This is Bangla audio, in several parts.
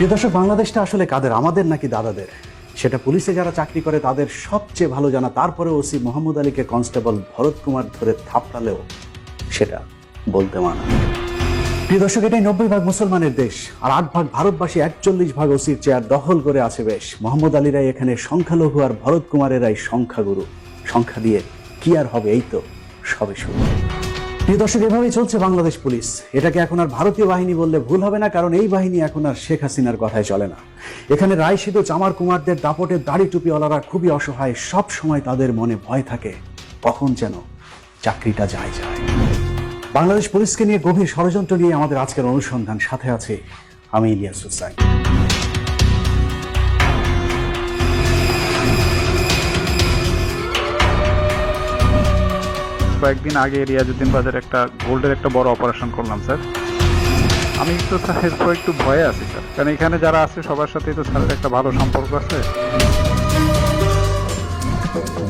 প্রিয় দর্শক, বাংলাদেশটা আসলে কাদের, আমাদের নাকি দাদাদের? সেটা পুলিশে যারা চাকরি করে তাদের সবচেয়ে ভালো জানা। তারপরে ওসি মোহাম্মদ আলীকে কনস্টেবল ভরত কুমার ধরে থাপড়ালেও সেটা বলতে মানা। প্রিয় দর্শক, এটাই 90% মুসলমানের দেশ, আর 8% ভারতবাসী, 41% ওসির চেয়ার দখল করে আছে বেশ। মোহাম্মদ আলীরাই এখানে সংখ্যালঘু আর ভরত কুমারেরাই সংখ্যাগুরু। সংখ্যা দিয়ে কি আর হবে, এই তো সবে শুরু। প্রিয় দর্শক, এভাবেই চলছে বাংলাদেশ পুলিশ। এটাকে এখন আর ভারতীয় বাহিনী বললে ভুল হবে না, কারণ এই বাহিনী এখন আর শেখ হাসিনার কথায় চলে না। এখানে রায়শিদু চামার কুমারদের দাপটের দাড়ি টুপিওয়ালারা খুবই অসহায়। সব সময় তাদের মনে ভয় থাকে কখন যেন চাকরিটা যায়। বাংলাদেশ পুলিশকে নিয়ে গভীর ষড়যন্ত্র নিয়ে আমাদের আজকের অনুসন্ধান। সাথে আছে আমি ইলিয়াস হুসাইন। কয়েকদিন আগে রিয়াজউদ্দিন বাজারে একটা গোল্ডের একটা বড় অপারেশন করলাম স্যার। আমি তো স্যার এরপর একটু ভয়ে আছি স্যার, কারণ এখানে যারা আছে সবার সাথেই তো স্যারের একটা ভালো সম্পর্ক আছে।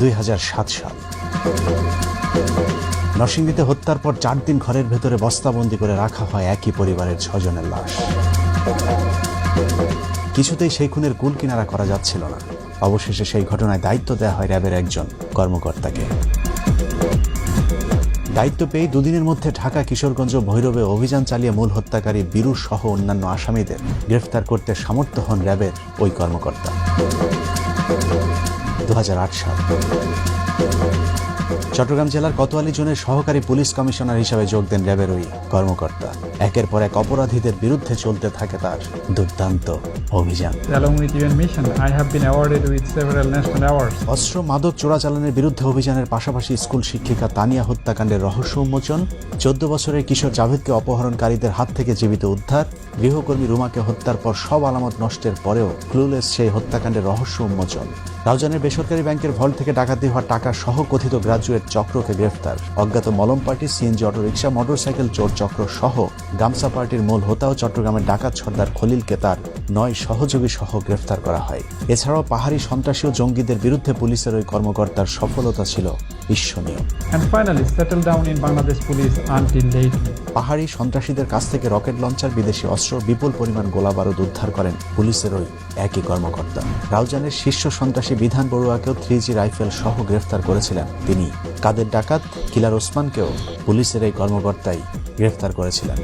2007 সাল, নরসিংদীতে হত্যার পর 4 দিন ঘরের ভেতরে বস্তাবন্দি করে রাখা হয় একই পরিবারের 6 জনের লাশ। কিছুতেই সেই খুনের কুল কিনারা করা যাচ্ছিল না। অবশেষে সেই ঘটনায় দায়িত্ব দেওয়া হয় র্যাবের একজন কর্মকর্তাকে। দায়িত্ব পেয়ে 2 দিনের মধ্যে ঢাকা, কিশোরগঞ্জ, ভৈরবে অভিযান চালিয়ে মূল হত্যাকারী বীরু সহ অন্যান্য আসামিদের গ্রেফতার করতে সামর্থ্য হন র্যাবের ওই কর্মকর্তা। 2008 সাল, চট্টগ্রাম জেলার কোতোয়ালী জোনের সহকারী পুলিশ কমিশনার হিসেবে যোগ দেন র্যাবের ওই কর্মকর্তা। একের পর এক অপরাধীদের বিরুদ্ধে চলতে থাকে তার দুর্দান্ত অভিযান। অস্ত্র মাদক চোরাচালানের বিরুদ্ধে অভিযানের পাশাপাশি স্কুল শিক্ষিকা তানিয়া হত্যাকাণ্ডের রহস্য উন্মোচন, 14 বছরের কিশোর জাভেদকে অপহরণকারীদের হাত থেকে জীবিত উদ্ধার, গৃহকর্মী রুমাকে হত্যার পর সব আলামত নষ্টের পরেও ক্লুলেস সেই হত্যাকাণ্ডের রহস্য উন্মোচন, রাউজানের বেসরকারি ব্যাংকের ভল্ট থেকে ডাকাতি হওয়া টাকা সহ কথিত গ্রাজুয়েট চক্রকে গ্রেফতার, অজ্ঞাত মলম পার্টি, সিএনজি অটোরিকশা, মোটরসাইকেল চোর চক্র সহ গামসা পার্টির মূল হোতা ও চট্টগ্রামের ডাকাত সর্দার খলিলকে তার 9 সহযোগী সহ গ্রেফতার করা হয়। এছাড়াও পাহাড়ি সন্ত্রাসী ও জঙ্গিদের বিরুদ্ধে পুলিশের ওই কর্মকর্তার সফলতা ছিল ঈর্ষণীয়। পাহাড়ি সন্ত্রাসীদের কাছ থেকে রকেট লঞ্চার, বিদেশি অস্ত্র, বিপুল পরিমাণ গোলা বারুদ উদ্ধার করেন পুলিশের ওই একই কর্মকর্তা। রাউজানের শীর্ষ সন্ত্রাসী বিধান বড়ুয়াকেও 3G রাইফেল সহ গ্রেফতার করেছিলেন তিনি। কাদের ডাকাত কিলার ওসমানকেও পুলিশের এই কর্মকর্তাই গ্রেফতার করেছিলেন।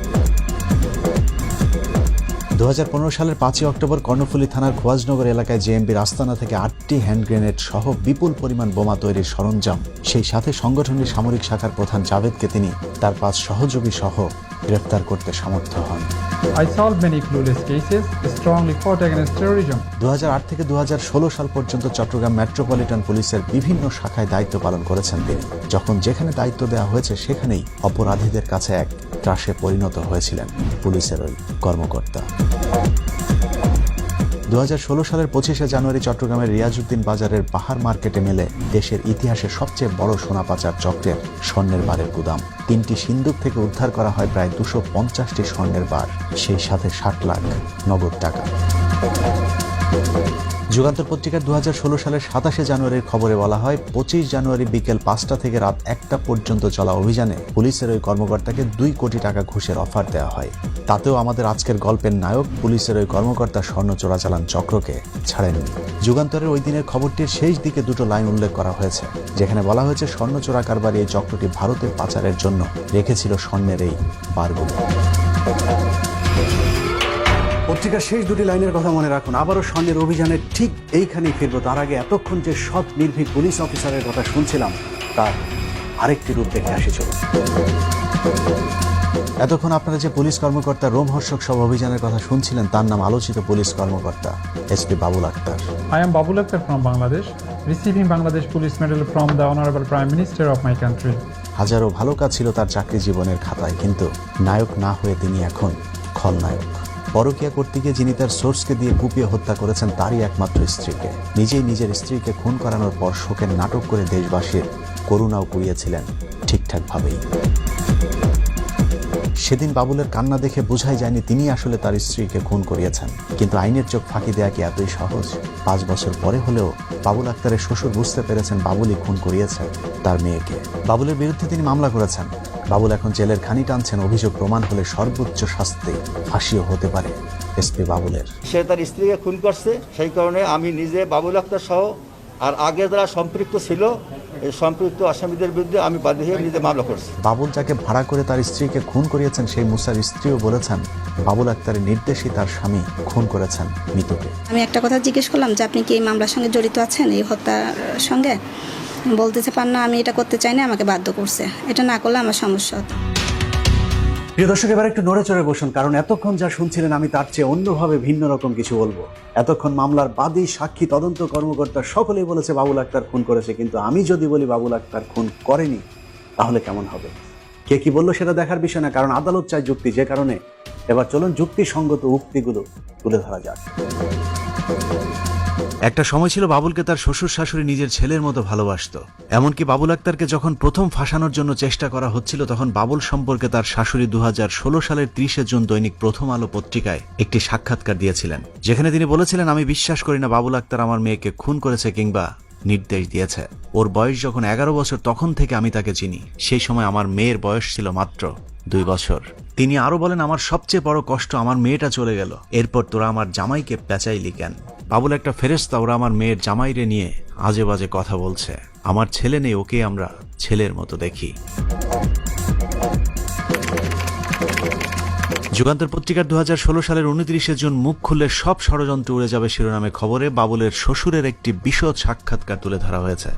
2015 সালের 5 অক্টোবর কর্ণফুলী থানার খোয়াজনগর এলাকায় জেএমবির আস্তানা থেকে 8টি হ্যান্ড গ্রেনেড সহ বিপুল পরিমাণ বোমা তৈরির সরঞ্জাম, সেই সাথে সংগঠনের সামরিক শাখার প্রধান জাভেদকে তিনি তার 5 সহযোগী সহ গ্রেফতার করতে সমর্থ হন। 2008 থেকে 2016 সাল পর্যন্ত চট্টগ্রাম মেট্রোপলিটন পুলিশের বিভিন্ন শাখায় দায়িত্ব পালন করেছেন তিনি। যখন যেখানে দায়িত্ব দেওয়া হয়েছে সেখানেই অপরাধীদের কাছে এক ত্রাসে পরিণত হয়েছিলেন পুলিশের ওই কর্মকর্তা। 2016 সালের 25শে জানুয়ারি চট্টগ্রামের রিয়াজউদ্দিন বাজারের পাহাড় মার্কেটে মেলে দেশের ইতিহাসে সবচেয়ে বড় সোনা পাচার চক্রের স্বর্ণের বারের গুদাম। 3টি সিন্দুক থেকে উদ্ধার করা হয় প্রায় 250টি স্বর্ণের বার, সেই সাথে 60 লাখ নগদ টাকা। যুগান্তর পত্রিকার 2016 সালের 27শে জানুয়ারির খবরে বলা হয়, 25 জানুয়ারি বিকেল 5টা থেকে রাত 1টা পর্যন্ত চলা অভিযানে পুলিশের ওই কর্মকর্তাকে 2 কোটি টাকা ঘুষের অফার দেওয়া হয়। তাতেও আমাদের আজকের গল্পের নায়ক পুলিশের ওই কর্মকর্তা স্বর্ণ চোরাচালান চক্রকে ছাড়েননি। যুগান্তরের ওই দিনের খবরটির শেষ দিকে 2টো লাইন উল্লেখ করা হয়েছে, যেখানে বলা হয়েছে স্বর্ণ চোরা কারবারি এই চক্রটি ভারতের পাচারের জন্য রেখেছিল স্বর্ণের এই বারগুলো। পত্রিকার শেষ 2টি লাইনের কথা মনে রাখুন। আবারও স্বর্ণের অভিযানে ঠিক এইখানেই ফিরবো। তার আগে এতক্ষণ যে সৎ নির্ভীক পুলিশ অফিসারের কথা শুনছিলাম তার আরেকটি রূপ দেখে আসি চলুন। এতক্ষণ আপনারা যে পুলিশ কর্মকর্তা রোমহর্ষক সব অভিযানের কথা শুনছিলেন তার নাম আলোচিত পুলিশ কর্মকর্তা SP Babul Akter. I am Babul Akhtar from Bangladesh, receiving Bangladesh Police Medal from the Honorable Prime Minister of my country. হাজারো ভালো কাজ ছিল তার চাকরি জীবনের খাতায়, কিন্তু নায়ক না হয়ে তিনি এখন খলনায়ক। পরকীয়া করতে গিয়ে যিনি তার সোর্সকে দিয়ে কুপিয়ে হত্যা করেছেন তারই একমাত্র স্ত্রীকে, নিজেই নিজের স্ত্রীকে খুন করানোর পর শোকের নাটক করে দেশবাসীর করুণাও কুড়িয়েছিলেন ঠিকঠাকভাবেই। সেদিন বাবুলের কান্না দেখে বোঝাই যায়নি তিনি আসলে তার স্ত্রীকে খুন করিয়েছেন, কিন্তু আইনের চোখ ফাঁকি দেয়া কি এতই সহজ? 5 বছর পরে হলেও বাবুল আক্তারের শ্বশুর বুঝতে পেরেছেন বাবুলই খুন করিয়েছেন তার মেয়েকে। বাবুলের বিরুদ্ধে তিনি মামলা করেছেন, বাবুল এখন জেলের ঘানি টানছেন, অভিযোগ প্রমাণ হলে সর্বোচ্চ শাস্তি ফাঁসিও হতে পারে এসপি বাবুলের। সে তার স্ত্রীকে খুন করছে, সেই কারণে আমি নিজে বাবুল আক্তার সহ আর আগে যারা সম্পৃক্ত ছিল এই সম্পৃক্ত আসামিদের বিরুদ্ধে আমি বাদী হয়ে নিজে মামলা করছি। বাবুল যাকে ভাড়া করে তার স্ত্রীকে খুন করিয়েছেন সেই মুসার স্ত্রীও বলেছেন বাবুল আক্তারের নির্দেশেই তার স্বামী খুন করেছেন মিতুকে। আমি একটা কথা জিজ্ঞেস করলাম যে আপনি কি এই মামলার সঙ্গে জড়িত আছেন, এই হত্যার সঙ্গে? বলতেছে পান্না আমি এটা করতে চাই না, আমাকে বাধ্য করছে, এটা না করলে আমার সমস্যা হতো। প্রিয় দর্শক, এবার একটু নড়ে চড়ে বসুন, কারণ এতক্ষণ যা শুনছিলেন আমি তার চেয়ে অন্যভাবে ভিন্ন রকম কিছু বলবো। এতক্ষণ মামলার বাদী, সাক্ষী, তদন্ত কর্মকর্তা সকলেই বলেছে বাবুল আক্তার খুন করেছে, কিন্তু আমি যদি বলি বাবুল আক্তার খুন করেনি তাহলে কেমন হবে? কে কি বললো সেটা দেখার বিষয় না, কারণ আদালত চায় যুক্তি। যে কারণে এবার চলুন যুক্তিসঙ্গত উক্তিগুলো তুলে ধরা যাক। একটা সময় ছিল বাবুলকে তার শ্বশুর শাশুড়ি নিজের ছেলের মতো ভালোবাসতো। এমনকি বাবুল আক্তারকে যখন প্রথম ফাঁসানোর জন্য চেষ্টা করা হচ্ছিল তখন বাবুল সম্পর্কে তার শাশুড়ি 2016 সালের 30 জুন দৈনিক প্রথম আলো পত্রিকায় একটি সাক্ষাৎকার দিয়েছিলেন, যেখানে তিনি বলেছিলেন, আমি বিশ্বাস করি না বাবুল আক্তার আমার মেয়েকে খুন করেছে কিংবা নির্দেশ দিয়েছে। ওর বয়স যখন 11 বছর তখন থেকে আমি তাকে চিনি। সেই সময় আমার মেয়ের বয়স ছিল মাত্র 2 বছর। তিনি আরো বলেন, আমার সবচেয়ে বড় কষ্ট আমার মেয়েটা চলে গেল, এরপর তোরা আমার জামাইকে পেঁচাইলি কেন? বাবুল একটা ফেরেশতা, ওরা আমার মেয়ের জামাইরে নিয়ে আজে বাজে কথা বলছে। আমার ছেলে নেই, ওকে আমরা ছেলের মতো দেখি। যুগান্তর পত্রিকার 2016 সালের 29 জুন মুখ খুললে সব ষড়যন্ত্র উড়ে যাবে শিরোনামে খবরে বাবুলের শ্বশুরের একটি বিশদ সাক্ষাৎকার তুলে ধরা হয়েছে,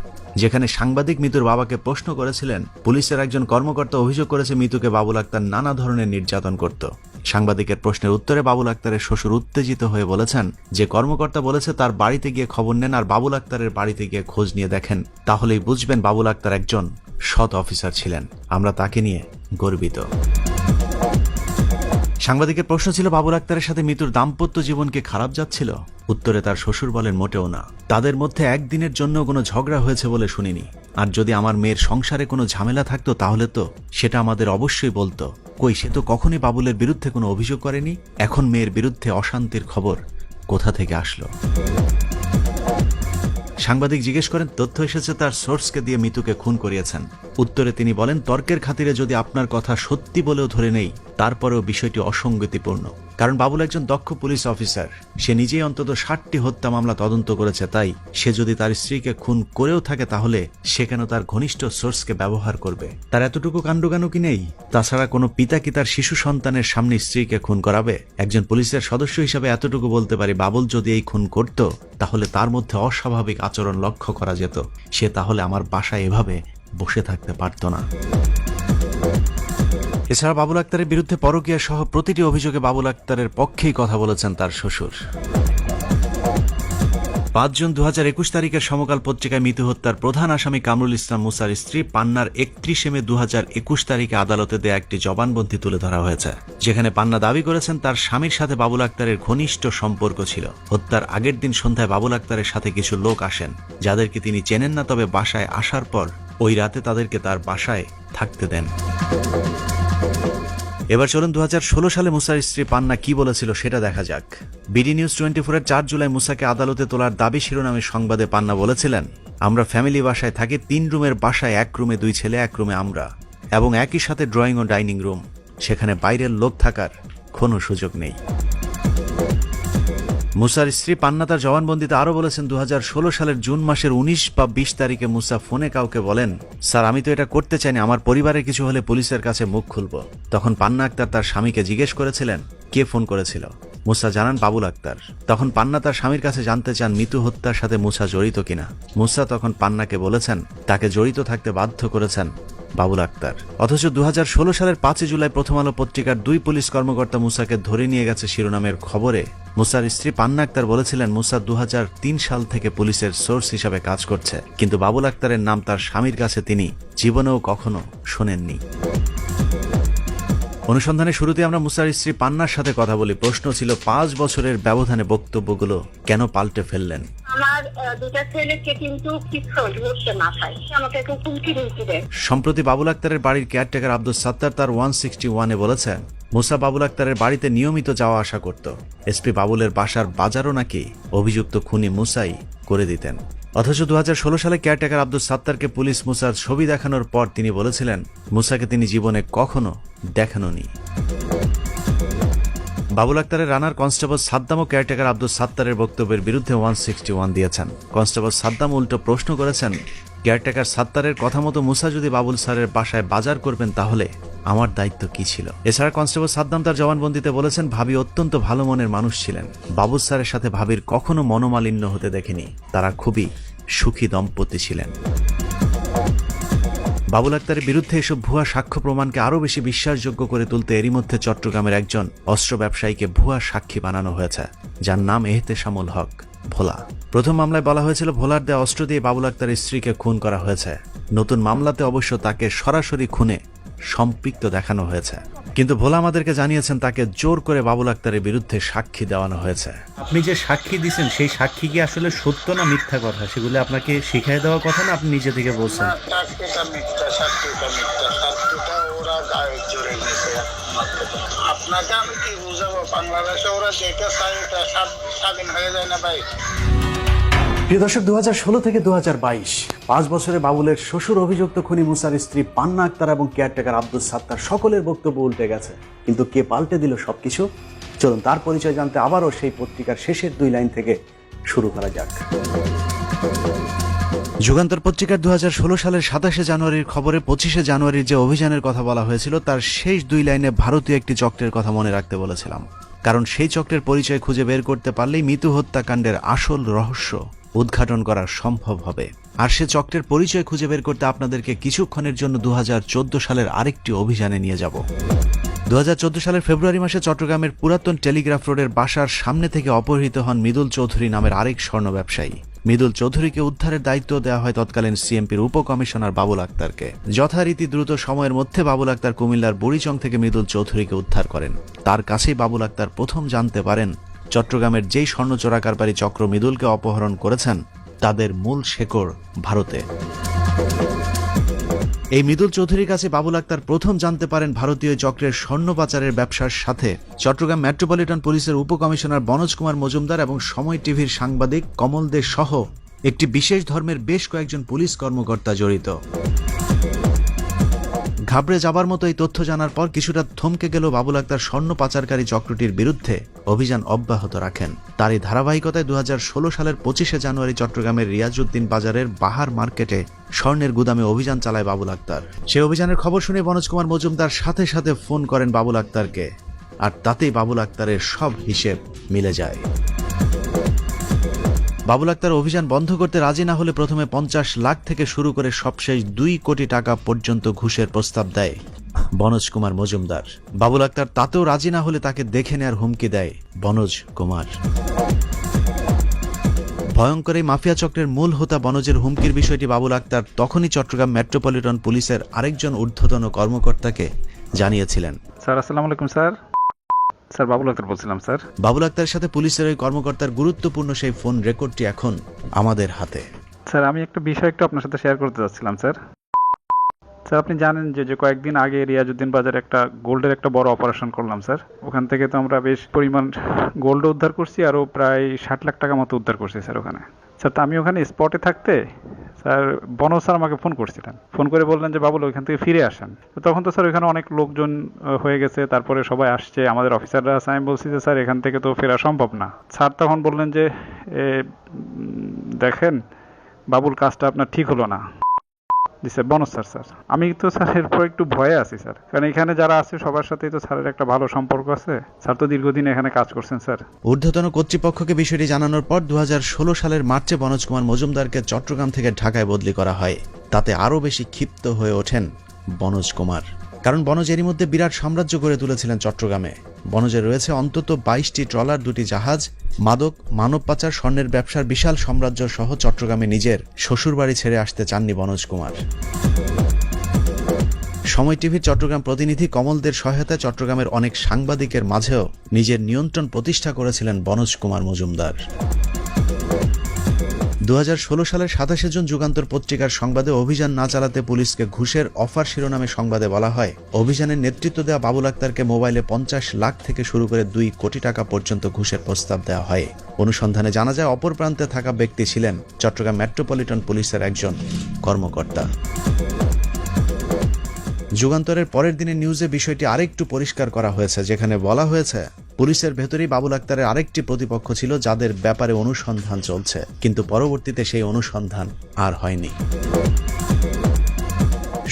যেখানে সাংবাদিক মিতুর বাবাকে প্রশ্ন করেছিলেন, পুলিশের একজন কর্মকর্তা অভিযোগ করেছে মিতুকে বাবুল আক্তার নানা ধরনের নির্যাতন করত। সাংবাদিকের প্রশ্নের উত্তরে বাবুল আক্তারের শ্বশুর উত্তেজিত হয়ে বলেছেন, যে কর্মকর্তা বলেছে তার বাড়িতে গিয়ে খবর নেন আর বাবুল আক্তারের বাড়িতে গিয়ে খোঁজ নিয়ে দেখেন, তাহলেই বুঝবেন বাবুল আক্তার একজন সৎ অফিসার ছিলেন। আমরা তাকে নিয়ে গর্বিত। সাংবাদিকের প্রশ্ন ছিল, বাবুল আক্তারের সাথে মিতুর দাম্পত্য জীবনকে খারাপ যাচ্ছিল? উত্তরে তার শ্বশুর বলেন, মোটেও না। তাদের মধ্যে একদিনের জন্য কোনো ঝগড়া হয়েছে বলে শুনিনি। আর যদি আমার মেয়ের সংসারে কোনো ঝামেলা থাকতো তাহলে তো সেটা আমাদের অবশ্যই বলতো। কই, সে তো কখনই বাবুলের বিরুদ্ধে কোনো অভিযোগ করেনি। এখন মেয়ের বিরুদ্ধে অশান্তির খবর কোথা থেকে আসলো? সাংবাদিক জিজ্ঞেস করেন, তথ্য এসেছে তার সোর্সকে দিয়ে মিতুকে খুন করিয়েছেন। উত্তরে তিনি বলেন, তর্কের খাতিরে যদি আপনার কথা সত্যি বলেও ধরে নেই, তারপরেও বিষয়টি অসঙ্গতিপূর্ণ। কারণ বাবুল একজন দক্ষ পুলিশ অফিসার, সে নিজেই অন্তত 60টি হত্যা মামলা তদন্ত করেছে। তাই সে যদি তার স্ত্রীকে খুন করেও থাকে তাহলে সে কেন তার ঘনিষ্ঠ সোর্সকে ব্যবহার করবে? তার এতটুকু কাণ্ডজ্ঞান কি নেই? তাছাড়া কোনো পিতা কি তার শিশু সন্তানের সামনে স্ত্রীকে খুন করাবে? একজন পুলিশের সদস্য হিসেবে এতটুকু বলতে পারি, বাবুল যদি এই খুন করত তাহলে তার মধ্যে অস্বাভাবিক আচরণ লক্ষ্য করা যেত। সে তাহলে আমার বাসায় এভাবে বসে থাকতে পারত না। এছাড়া বাবুল আক্তারের বিরুদ্ধে পরকীয়া সহ প্রতিটি অভিযোগে বাবুল আক্তারের পক্ষেই কথা বলেছেন তার শ্বশুর। 5 জুন 2021 তারিখের সমকাল পত্রিকায় মিতু হত্যার প্রধান আসামি কামরুল ইসলাম মুসার স্ত্রী পান্নার 31 মে 2021 তারিখে আদালতে দেয়া একটি জবানবন্দি তুলে ধরা হয়েছে, যেখানে পান্না দাবি করেছেন তার স্বামীর সাথে বাবুল আক্তারের ঘনিষ্ঠ সম্পর্ক ছিল। হত্যার আগের দিন সন্ধ্যায় বাবুল আক্তারের সাথে কিছু লোক আসেন, যাদেরকে তিনি চেনেন না, তবে বাসায় আসার পর ওই রাতে তাদেরকে তার বাসায় থাকতে দেন। এবার চলুন 2016 সালে মুসার স্ত্রী পান্না কি বলেছিল সেটা দেখা যাক। বিডি নিউজ 24-এর 4 জুলাই মুসাকে আদালতে তোলার দাবি শিরোনামে সংবাদে পান্না বলেছিলেন, আমরা ফ্যামিলি বাসায় থাকি, 3 রুমের বাসায় 1 রুমে 2 ছেলে, 1 রুমে আমরা, এবং একই সাথে ড্রয়িং ও ডাইনিং রুম। সেখানে বাইরের লোক থাকার কোনো সুযোগ নেই। মুসার স্ত্রী পান্না তার জবানবন্দিতে আরো বলেছেন, 2016 সালের জুন মাসের 19 বা 20 তারিখে মুসা ফোনে কাউকে বলেন, স্যার আমি তো এটা করতে চাইনি, আমার পরিবারের কিছু হলে পুলিশের কাছে মুখ খুলব। তখন পান্না আক্তার তার স্বামীকে জিজ্ঞেস করেছিলেন কে ফোন করেছিল। মুসা জানান বাবুল আক্তার। তখন পান্না তার স্বামীর কাছে জানতে চান মিতু হত্যার সাথে মুসা জড়িত কিনা। মুসা তখন পান্নাকে বলেছেন তাকে জড়িত থাকতে বাধ্য করেছেন বাবুল আক্তার। অথচ 2016 সালের 5 জুলাই প্রথম আলো পত্রিকার 2 পুলিশ কর্মকর্তা মুসাকে ধরে নিয়ে গেছে শিরোনামের খবরে মুসার স্ত্রী পান্না আক্তার বলেছিলেন, মুসা 2003 সাল থেকে পুলিশের সোর্স হিসাবে কাজ করছে, কিন্তু বাবুল আক্তারের নাম তার স্বামীর কাছে তিনি জীবনেও কখনো শোনেননি। অনুসন্ধানের শুরুতে আমরা মুসার স্ত্রী পান্নার সাথে কথা বলি। প্রশ্ন ছিল, 5 বছরের ব্যবধানে বক্তব্যগুলো কেন পাল্টে ফেললেন? আমার দুটা ছেলেকে কিন্তু কিছু ধরতে না চাই, আমাকে একটু হুমকি ধমকি দেয়। সম্প্রতি বাবুল আক্তারের বাড়ির কেয়ারটেকার আব্দুল সাত্তার তার 161-এ বলেছেন, মুসা বাবুল আক্তারের বাড়িতে নিয়মিত যাওয়া আসা করত। এসপি বাবুলের বাসার বাজারও নাকি অভিযুক্ত খুনি মুসাই করে দিতেন। অথচ 2016 সালে কেয়ারটেকার আব্দুস সাত্তারকে পুলিশ মুসার ছবি দেখানোর পর তিনি বলেছিলেন মুসাকে তিনি জীবনে কখনো দেখানোনি। বাবুল আক্তারের রানার কনস্টেবল সাদ্দামও কেয়ারটেকার আব্দুস সাত্তারের বক্তব্যের বিরুদ্ধে 161 দিয়েছেন। কনস্টেবল সাদ্দাম উল্টো প্রশ্ন করেছেন, কেয়ারটেকার সাত্তারের কথা মতো মুসা যদি বাবুল স্যারের বাসায় বাজার করবেন তাহলে আমার দায়িত্ব কি ছিল? এছাড়া কনস্টেবল সাদ্দাম তার জবানবন্দিতে বলেছেন, ভাবি অত্যন্ত ভালো মনের মানুষ ছিলেন। বাবুল স্যারের সাথে ভাবির কখনো মনোমালিন্য হতে দেখেনি। তারা খুবই সুখী দম্পতি ছিলেন। বাবুল আক্তারের বিরুদ্ধে এসব ভুয়া সাক্ষ্য প্রমাণকে আরও বেশি বিশ্বাসযোগ্য করে তুলতে এরই মধ্যে চট্টগ্রামের একজন অস্ত্র ব্যবসায়ীকে ভুয়া সাক্ষী বানানো হয়েছে, যার নাম এহতেশামুল হক ভোলা। প্রথম মামলায় বলা হয়েছিল ভোলার দেয়া অস্ত্র দিয়ে বাবুল আক্তারের স্ত্রীকে খুন করা হয়েছে। নতুন মামলাতে অবশ্য তাকে সরাসরি খুনে সম্পৃক্ত দেখানো হয়েছে, কিন্তু ভোলা আমাদেরকে জানিয়েছেন তাকে জোর করে বাবুল আক্তারের বিরুদ্ধে সাক্ষী দেওয়ানো হয়েছে। আপনি যে সাক্ষী দিয়েছেন সেই সাক্ষী কি আসলে সত্য না মিথ্যা কথা, সেগুলো আপনাকে শিখিয়ে দেওয়ার কথা না আপনি নিজে থেকে বলছেন? সাক্ষীটা মিথ্যা, সাক্ষীটা ওরা গায়ে জোরে নিয়েছে। আপনাকে আমি কি বুঝাবো, বাংলাদেশে ওরা যেটা চায় এটা স্বাধীন হয়ে যায় না ভাই। প্রিয় দর্শক, 2016 থেকে 2022 5 বছরে বাবুলের শ্বশুর অভিযুক্ত খুনি মুসার স্ত্রী পান্না আক্তার এবং কেয়ারটেকার আব্দুস সাত্তার সকলের বক্তব্য উল্টে গেছে। কিন্তু কে পাল্টে দিল সবকিছু? চলুন তার পরিচয় জানতে আবারও সেই পত্রিকার শেষের 2 লাইন থেকে শুরু করা যাক। যুগান্তর পত্রিকার 2016 সালের 27 জানুয়ারির খবরে 25 জানুয়ারির যে অভিযানের কথা বলা হয়েছিল তার শেষ 2 লাইনে ভারতীয় একটি চক্রের কথা মনে রাখতে বলেছিলাম, কারণ সেই চক্রের পরিচয় খুঁজে বের করতে পারলেই মিতু হত্যাকাণ্ডের আসল রহস্য উদ্ঘাটন করা সম্ভব হবে। আর সে চক্রের পরিচয় খুঁজে বের করতে আপনাদেরকে কিছুক্ষণের জন্য 2014 সালের আরেকটি অভিযানে নিয়ে যাব। 2014 সালের ফেব্রুয়ারি মাসে চট্টগ্রামের পুরাতন টেলিগ্রাফ রোডের বাসার সামনে থেকে অপহৃত হন মৃদুল চৌধুরী নামের আরেক স্বর্ণ ব্যবসায়ী। মৃদুল চৌধুরীকে উদ্ধারের দায়িত্ব দেওয়া হয় তৎকালীন সিএমপির উপকমিশনার বাবুল আক্তারকে। যথারীতি দ্রুত সময়ের মধ্যে বাবুল আক্তার কুমিল্লার বুড়িচং থেকে মৃদুল চৌধুরীকে উদ্ধার করেন। তার কাছেই বাবুল আক্তার প্রথম জানতে পারেন চট্টগ্রামের যেই স্বর্ণ চোরা কারবারি চক্র মৃদুলকে অপহরণ করেছেন তাদের মূল শেকড় ভারতে। এই মৃদুল চৌধুরীর কাছে বাবুল আক্তার প্রথম জানতে পারেন ভারতীয় চক্রের স্বর্ণ পাচারের ব্যবসার সাথে চট্টগ্রাম মেট্রোপলিটন পুলিশের উপকমিশনার বনোজ কুমার মজুমদার এবং সময় টিভির সাংবাদিক কমল দে সহ একটি বিশেষ ধর্মের বেশ কয়েকজন পুলিশ কর্মকর্তা জড়িত। ঘাবড়ে যাবার মতো এই তথ্য জানার পর কিছুটা থমকে গেল বাবুল আক্তার স্বর্ণ পাচারকারী চক্রটির বিরুদ্ধে অভিযান অব্যাহত রাখেন। তারই ধারাবাহিকতায় 2016 সালের 25 জানুয়ারি চট্টগ্রামের রিয়াজউদ্দিন বাজারের বাহার মার্কেটে স্বর্ণের গুদামে অভিযান চালায় বাবুল আক্তার। সেই অভিযানের খবর শুনে বনোজ কুমার মজুমদার সাথে সাথে ফোন করেন বাবুল আক্তারকে, আর তাতেই বাবুল আক্তারের সব হিসেব মিলে যায়। বাবুল আক্তার অভিযান বন্ধ করতে রাজি না হলে প্রথমে 50 লাখ থেকে শুরু করে সবশেষ 2 কোটি টাকা পর্যন্ত ঘুষের প্রস্তাব দেয় বনোজ কুমার মজুমদার। বাবুল আক্তার তাতেও রাজি না হলে তাকে দেখে নেয়ার হুমকি দেয় বনোজ কুমার। ভয়ঙ্কর এই মাফিয়া চক্রের মূল হোতা বনোজের হুমকির বিষয়টি বাবুল আক্তার তখনই চট্টগ্রাম মেট্রোপলিটন পুলিশের আরেকজন ঊর্ধ্বতন কর্মকর্তাকে জানিয়েছিলেন। স্যার আসসালামু আলাইকুম স্যার। স্যার বাবুল আক্তার বলছিলাম স্যার। বাবুল আক্তারের সাথে পুলিশের ওই কর্মকর্তার গুরুত্বপূর্ণ সেই ফোন রেকর্ডটি এখন আমাদের হাতে। স্যার আমি একটা বিষয় একটু আপনার সাথে শেয়ার করতে যাচ্ছিলাম স্যার। স্যার আপনি জানেন যে কয়েকদিন আগে রিয়াজউদ্দিন বাজারে একটা গোল্ডের একটা বড় অপারেশন করলাম স্যার। ওখান থেকে তো আমরা বেশ পরিমাণ গোল্ড উদ্ধার করছি, আরও প্রায় 60 লাখ টাকা মতো উদ্ধার করছি স্যার ওখানে। স্যার তো আমি ওখানে স্পটে থাকতে স্যার বনোজ স্যার আমাকে ফোন করছিলেন, ফোন করে বললেন যে বাবুল ওইখান থেকে ফিরে আসেন। তো তখন তো স্যার ওইখানে অনেক লোকজন হয়ে গেছে, তারপরে সবাই আসছে, আমাদের অফিসাররা আছে। আমি বলছি যে স্যার এখান থেকে তো ফেরা সম্ভব না। স্যার তখন বললেন যে দেখেন বাবুল কাজটা আপনার ঠিক হলো না। জি স্যার বনোজ স্যার। স্যার আমি তো স্যার এরপর একটু ভয়ে আছি স্যার, কারণ এখানে যারা আছে সবার সাথেই তো স্যারের একটা ভালো সম্পর্ক আছে। স্যার তো দীর্ঘদিন এখানে কাজ করছেন স্যার। ঊর্ধ্বতন কর্তৃপক্ষকে বিষয়টি জানানোর পর 2016 সালের মার্চে বনোজ কুমার মজুমদারকে চট্টগ্রাম থেকে ঢাকায় বদলি করা হয়। তাতে আরও বেশি ক্ষিপ্ত হয়ে ওঠেন বনোজ কুমার, কারণ বনোজ এরই মধ্যে বিরাট সাম্রাজ্য গড়ে তুলেছিলেন চট্টগ্রামে। বনোজের রয়েছে অন্তত 22টি ট্রলার, 2টি জাহাজ, মাদক, মানব পাচার, স্বর্ণের ব্যবসার বিশাল সাম্রাজ্য সহ চট্টগ্রামে নিজের শ্বশুরবাড়ি ছেড়ে আসতে চাননি বনোজ কুমার। সময় টিভির চট্টগ্রাম প্রতিনিধি কমলদের সহায়তায় চট্টগ্রামের অনেক সাংবাদিকের মাঝেও নিজের নিয়ন্ত্রণ প্রতিষ্ঠা করেছিলেন বনোজ কুমার মজুমদার। 2016 সালের 27 জুন যুগান্তর পত্রিকার সংবাদে অভিযান না চালাতে পুলিশকে ঘুষের অফার শিরোনামে সংবাদে বলা হয়, অভিযানের নেতৃত্ব দেওয়া বাবুল আক্তারকে মোবাইলে 50 লাখ থেকে শুরু করে 2 কোটি টাকা পর্যন্ত ঘুষের প্রস্তাব দেওয়া হয়। অনুসন্ধানে জানা যায় অপর প্রান্তে থাকা ব্যক্তি ছিলেন চট্টগ্রাম মেট্রোপলিটন পুলিশের একজন কর্মকর্তা। যুগান্তরের পরের দিনের নিউজে বিষয়টি আরেকটু পরিষ্কার করা হয়েছে, যেখানে বলা হয়েছে পুলিশের ভেতরেই বাবুল আক্তারের আরেকটি প্রতিপক্ষ ছিল যাদের ব্যাপারে অনুসন্ধান চলছে, কিন্তু পরবর্তীতে সেই অনুসন্ধান আর হয়নি।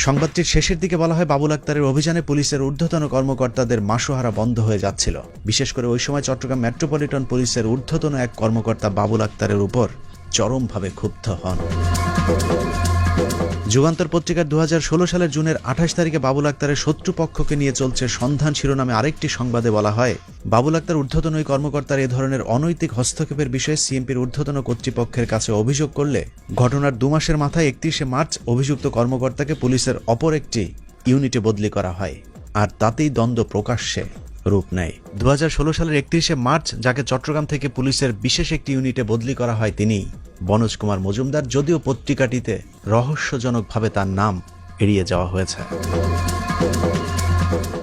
সংবাদটির শেষের দিকে বলা হয়, বাবুল আক্তারের অভিযানে পুলিশের ঊর্ধ্বতন কর্মকর্তাদের মাসোহারা বন্ধ হয়ে যাচ্ছিল। বিশেষ করে ওই সময় চট্টগ্রাম মেট্রোপলিটন পুলিশের ঊর্ধ্বতন এক কর্মকর্তা বাবুল আক্তারের উপর চরমভাবে ক্ষুব্ধ হন। যুগান্তর পত্রিকার 2016 সালের জুনের 28 তারিখে বাবুল আক্তারের শত্রুপক্ষকে নিয়ে চলছে সন্ধান শিরোনামে আরেকটি সংবাদে বলা হয়, বাবুল আক্তার ঊর্ধ্বতন ওই কর্মকর্তার এ ধরনের অনৈতিক হস্তক্ষেপের বিষয়ে সিএমপির ঊর্ধ্বতন কর্তৃপক্ষের কাছে অভিযোগ করলে ঘটনার 2 মাসের মাথায় 31শে মার্চ অভিযুক্ত কর্মকর্তাকে পুলিশের অপর একটি ইউনিটে বদলি করা হয়, আর তাতেই দ্বন্দ্ব প্রকাশ্যে রূপ নেয়। 2016 সালের 31শে মার্চ যাকে চট্টগ্রাম থেকে পুলিশের বিশেষ একটি ইউনিটে বদলি করা হয় তিনি বনোজ কুমার মজুমদার, যদিও পত্রিকাটিতে রহস্যজনকভাবে তার নাম এড়িয়ে যাওয়া হয়েছে।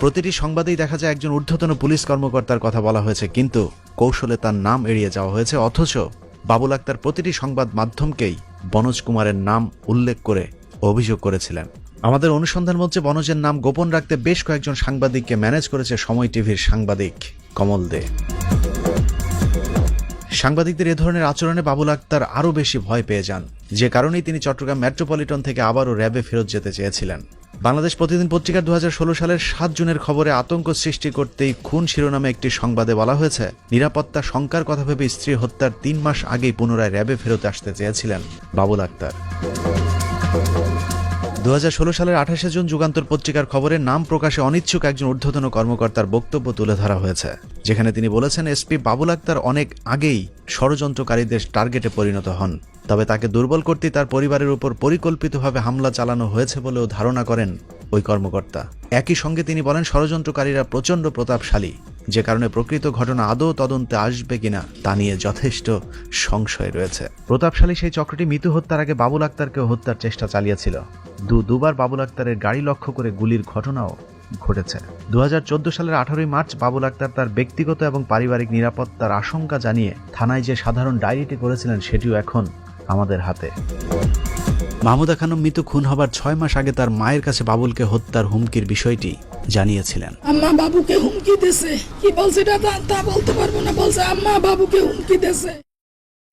প্রতিটি সংবাদেই দেখা যায় একজন ঊর্ধ্বতন পুলিশ কর্মকর্তার কথা বলা হয়েছে, কিন্তু কৌশলে তার নাম এড়িয়ে যাওয়া হয়েছে। অথচ বাবুল আক্তার প্রতিটি সংবাদ মাধ্যমকেই বনোজ কুমারের নাম উল্লেখ করে অভিযোগ করেছিলেন। আমাদের অনুসন্ধান মঞ্চে বনোজের নাম গোপন রাখতে বেশ কয়েকজন সাংবাদিককে ম্যানেজ করেছে সময় টিভির সাংবাদিক কমল দে। সাংবাদিকদের এ ধরনের আচরণে বাবুল আক্তার আরও বেশি ভয় পেয়ে যান, যে কারণেই তিনি চট্টগ্রাম মেট্রোপলিটন থেকে আবারও র্যাবে ফেরত যেতে চেয়েছিলেন। বাংলাদেশ প্রতিদিন পত্রিকার 2016 সালের 7 জুনের খবরে আতঙ্ক সৃষ্টি করতেই খুন শিরোনামে একটি সংবাদে বলা হয়েছে, নিরাপত্তা শঙ্কার কথা ভেবে স্ত্রী হত্যার 3 মাস আগেই পুনরায় র্যাবে ফেরত আসতে চেয়েছিলেন বাবুল আক্তার। 2016 সালের 28 জুন যুগান্তর পত্রিকার খবরে নাম প্রকাশে অনিচ্ছুক একজন ঊর্ধ্বতন কর্মকর্তার বক্তব্য তুলে ধরা হয়েছে, যেখানে তিনি বলেছেন এসপি বাবুল আক্তার অনেক আগেই ষড়যন্ত্রকারীদের টার্গেটে পরিণত হন, তবে তাকে দুর্বল করতে তার পরিবারের উপর পরিকল্পিতভাবে হামলা চালানো হয়েছে বলেও ধারণা করেন ওই কর্মকর্তা। একই সঙ্গে তিনি বলেন ষড়যন্ত্রকারীরা প্রচণ্ড প্রতাপশালী, যে কারণে প্রকৃত ঘটনা আদৌ তদন্তে আসবে কিনা তা নিয়ে যথেষ্ট সংশয় রয়েছে। প্রতাপশালী সেই চক্রটি মিতু হত্যার আগে বাবুল আক্তারকে হত্যার চেষ্টা চালিয়েছিল। দুবার বাবুল আক্তারের গাড়ি লক্ষ্য করে গুলির ঘটনাও ঘটেছে। 2014 সালের 18 মার্চ বাবুল আক্তার তার ব্যক্তিগত এবং পারিবারিক নিরাপত্তার আশঙ্কা জানিয়ে থানায় যে সাধারণ ডায়েরিটি করেছিলেন সেটিও এখন আমাদের হাতে। মাহমুদা খানম মিতু খুন হবার 6 মাস আগে তার মায়ের কাছে বাবুলকে হত্যার হুমকির বিষয়টি জানিয়েছিলেন। আম্মা বাবুকে হুমকি দিয়েছে, কি বলছে তা বলতে পারবো না, বলছে আম্মা বাবুকে হুমকি দিয়েছে।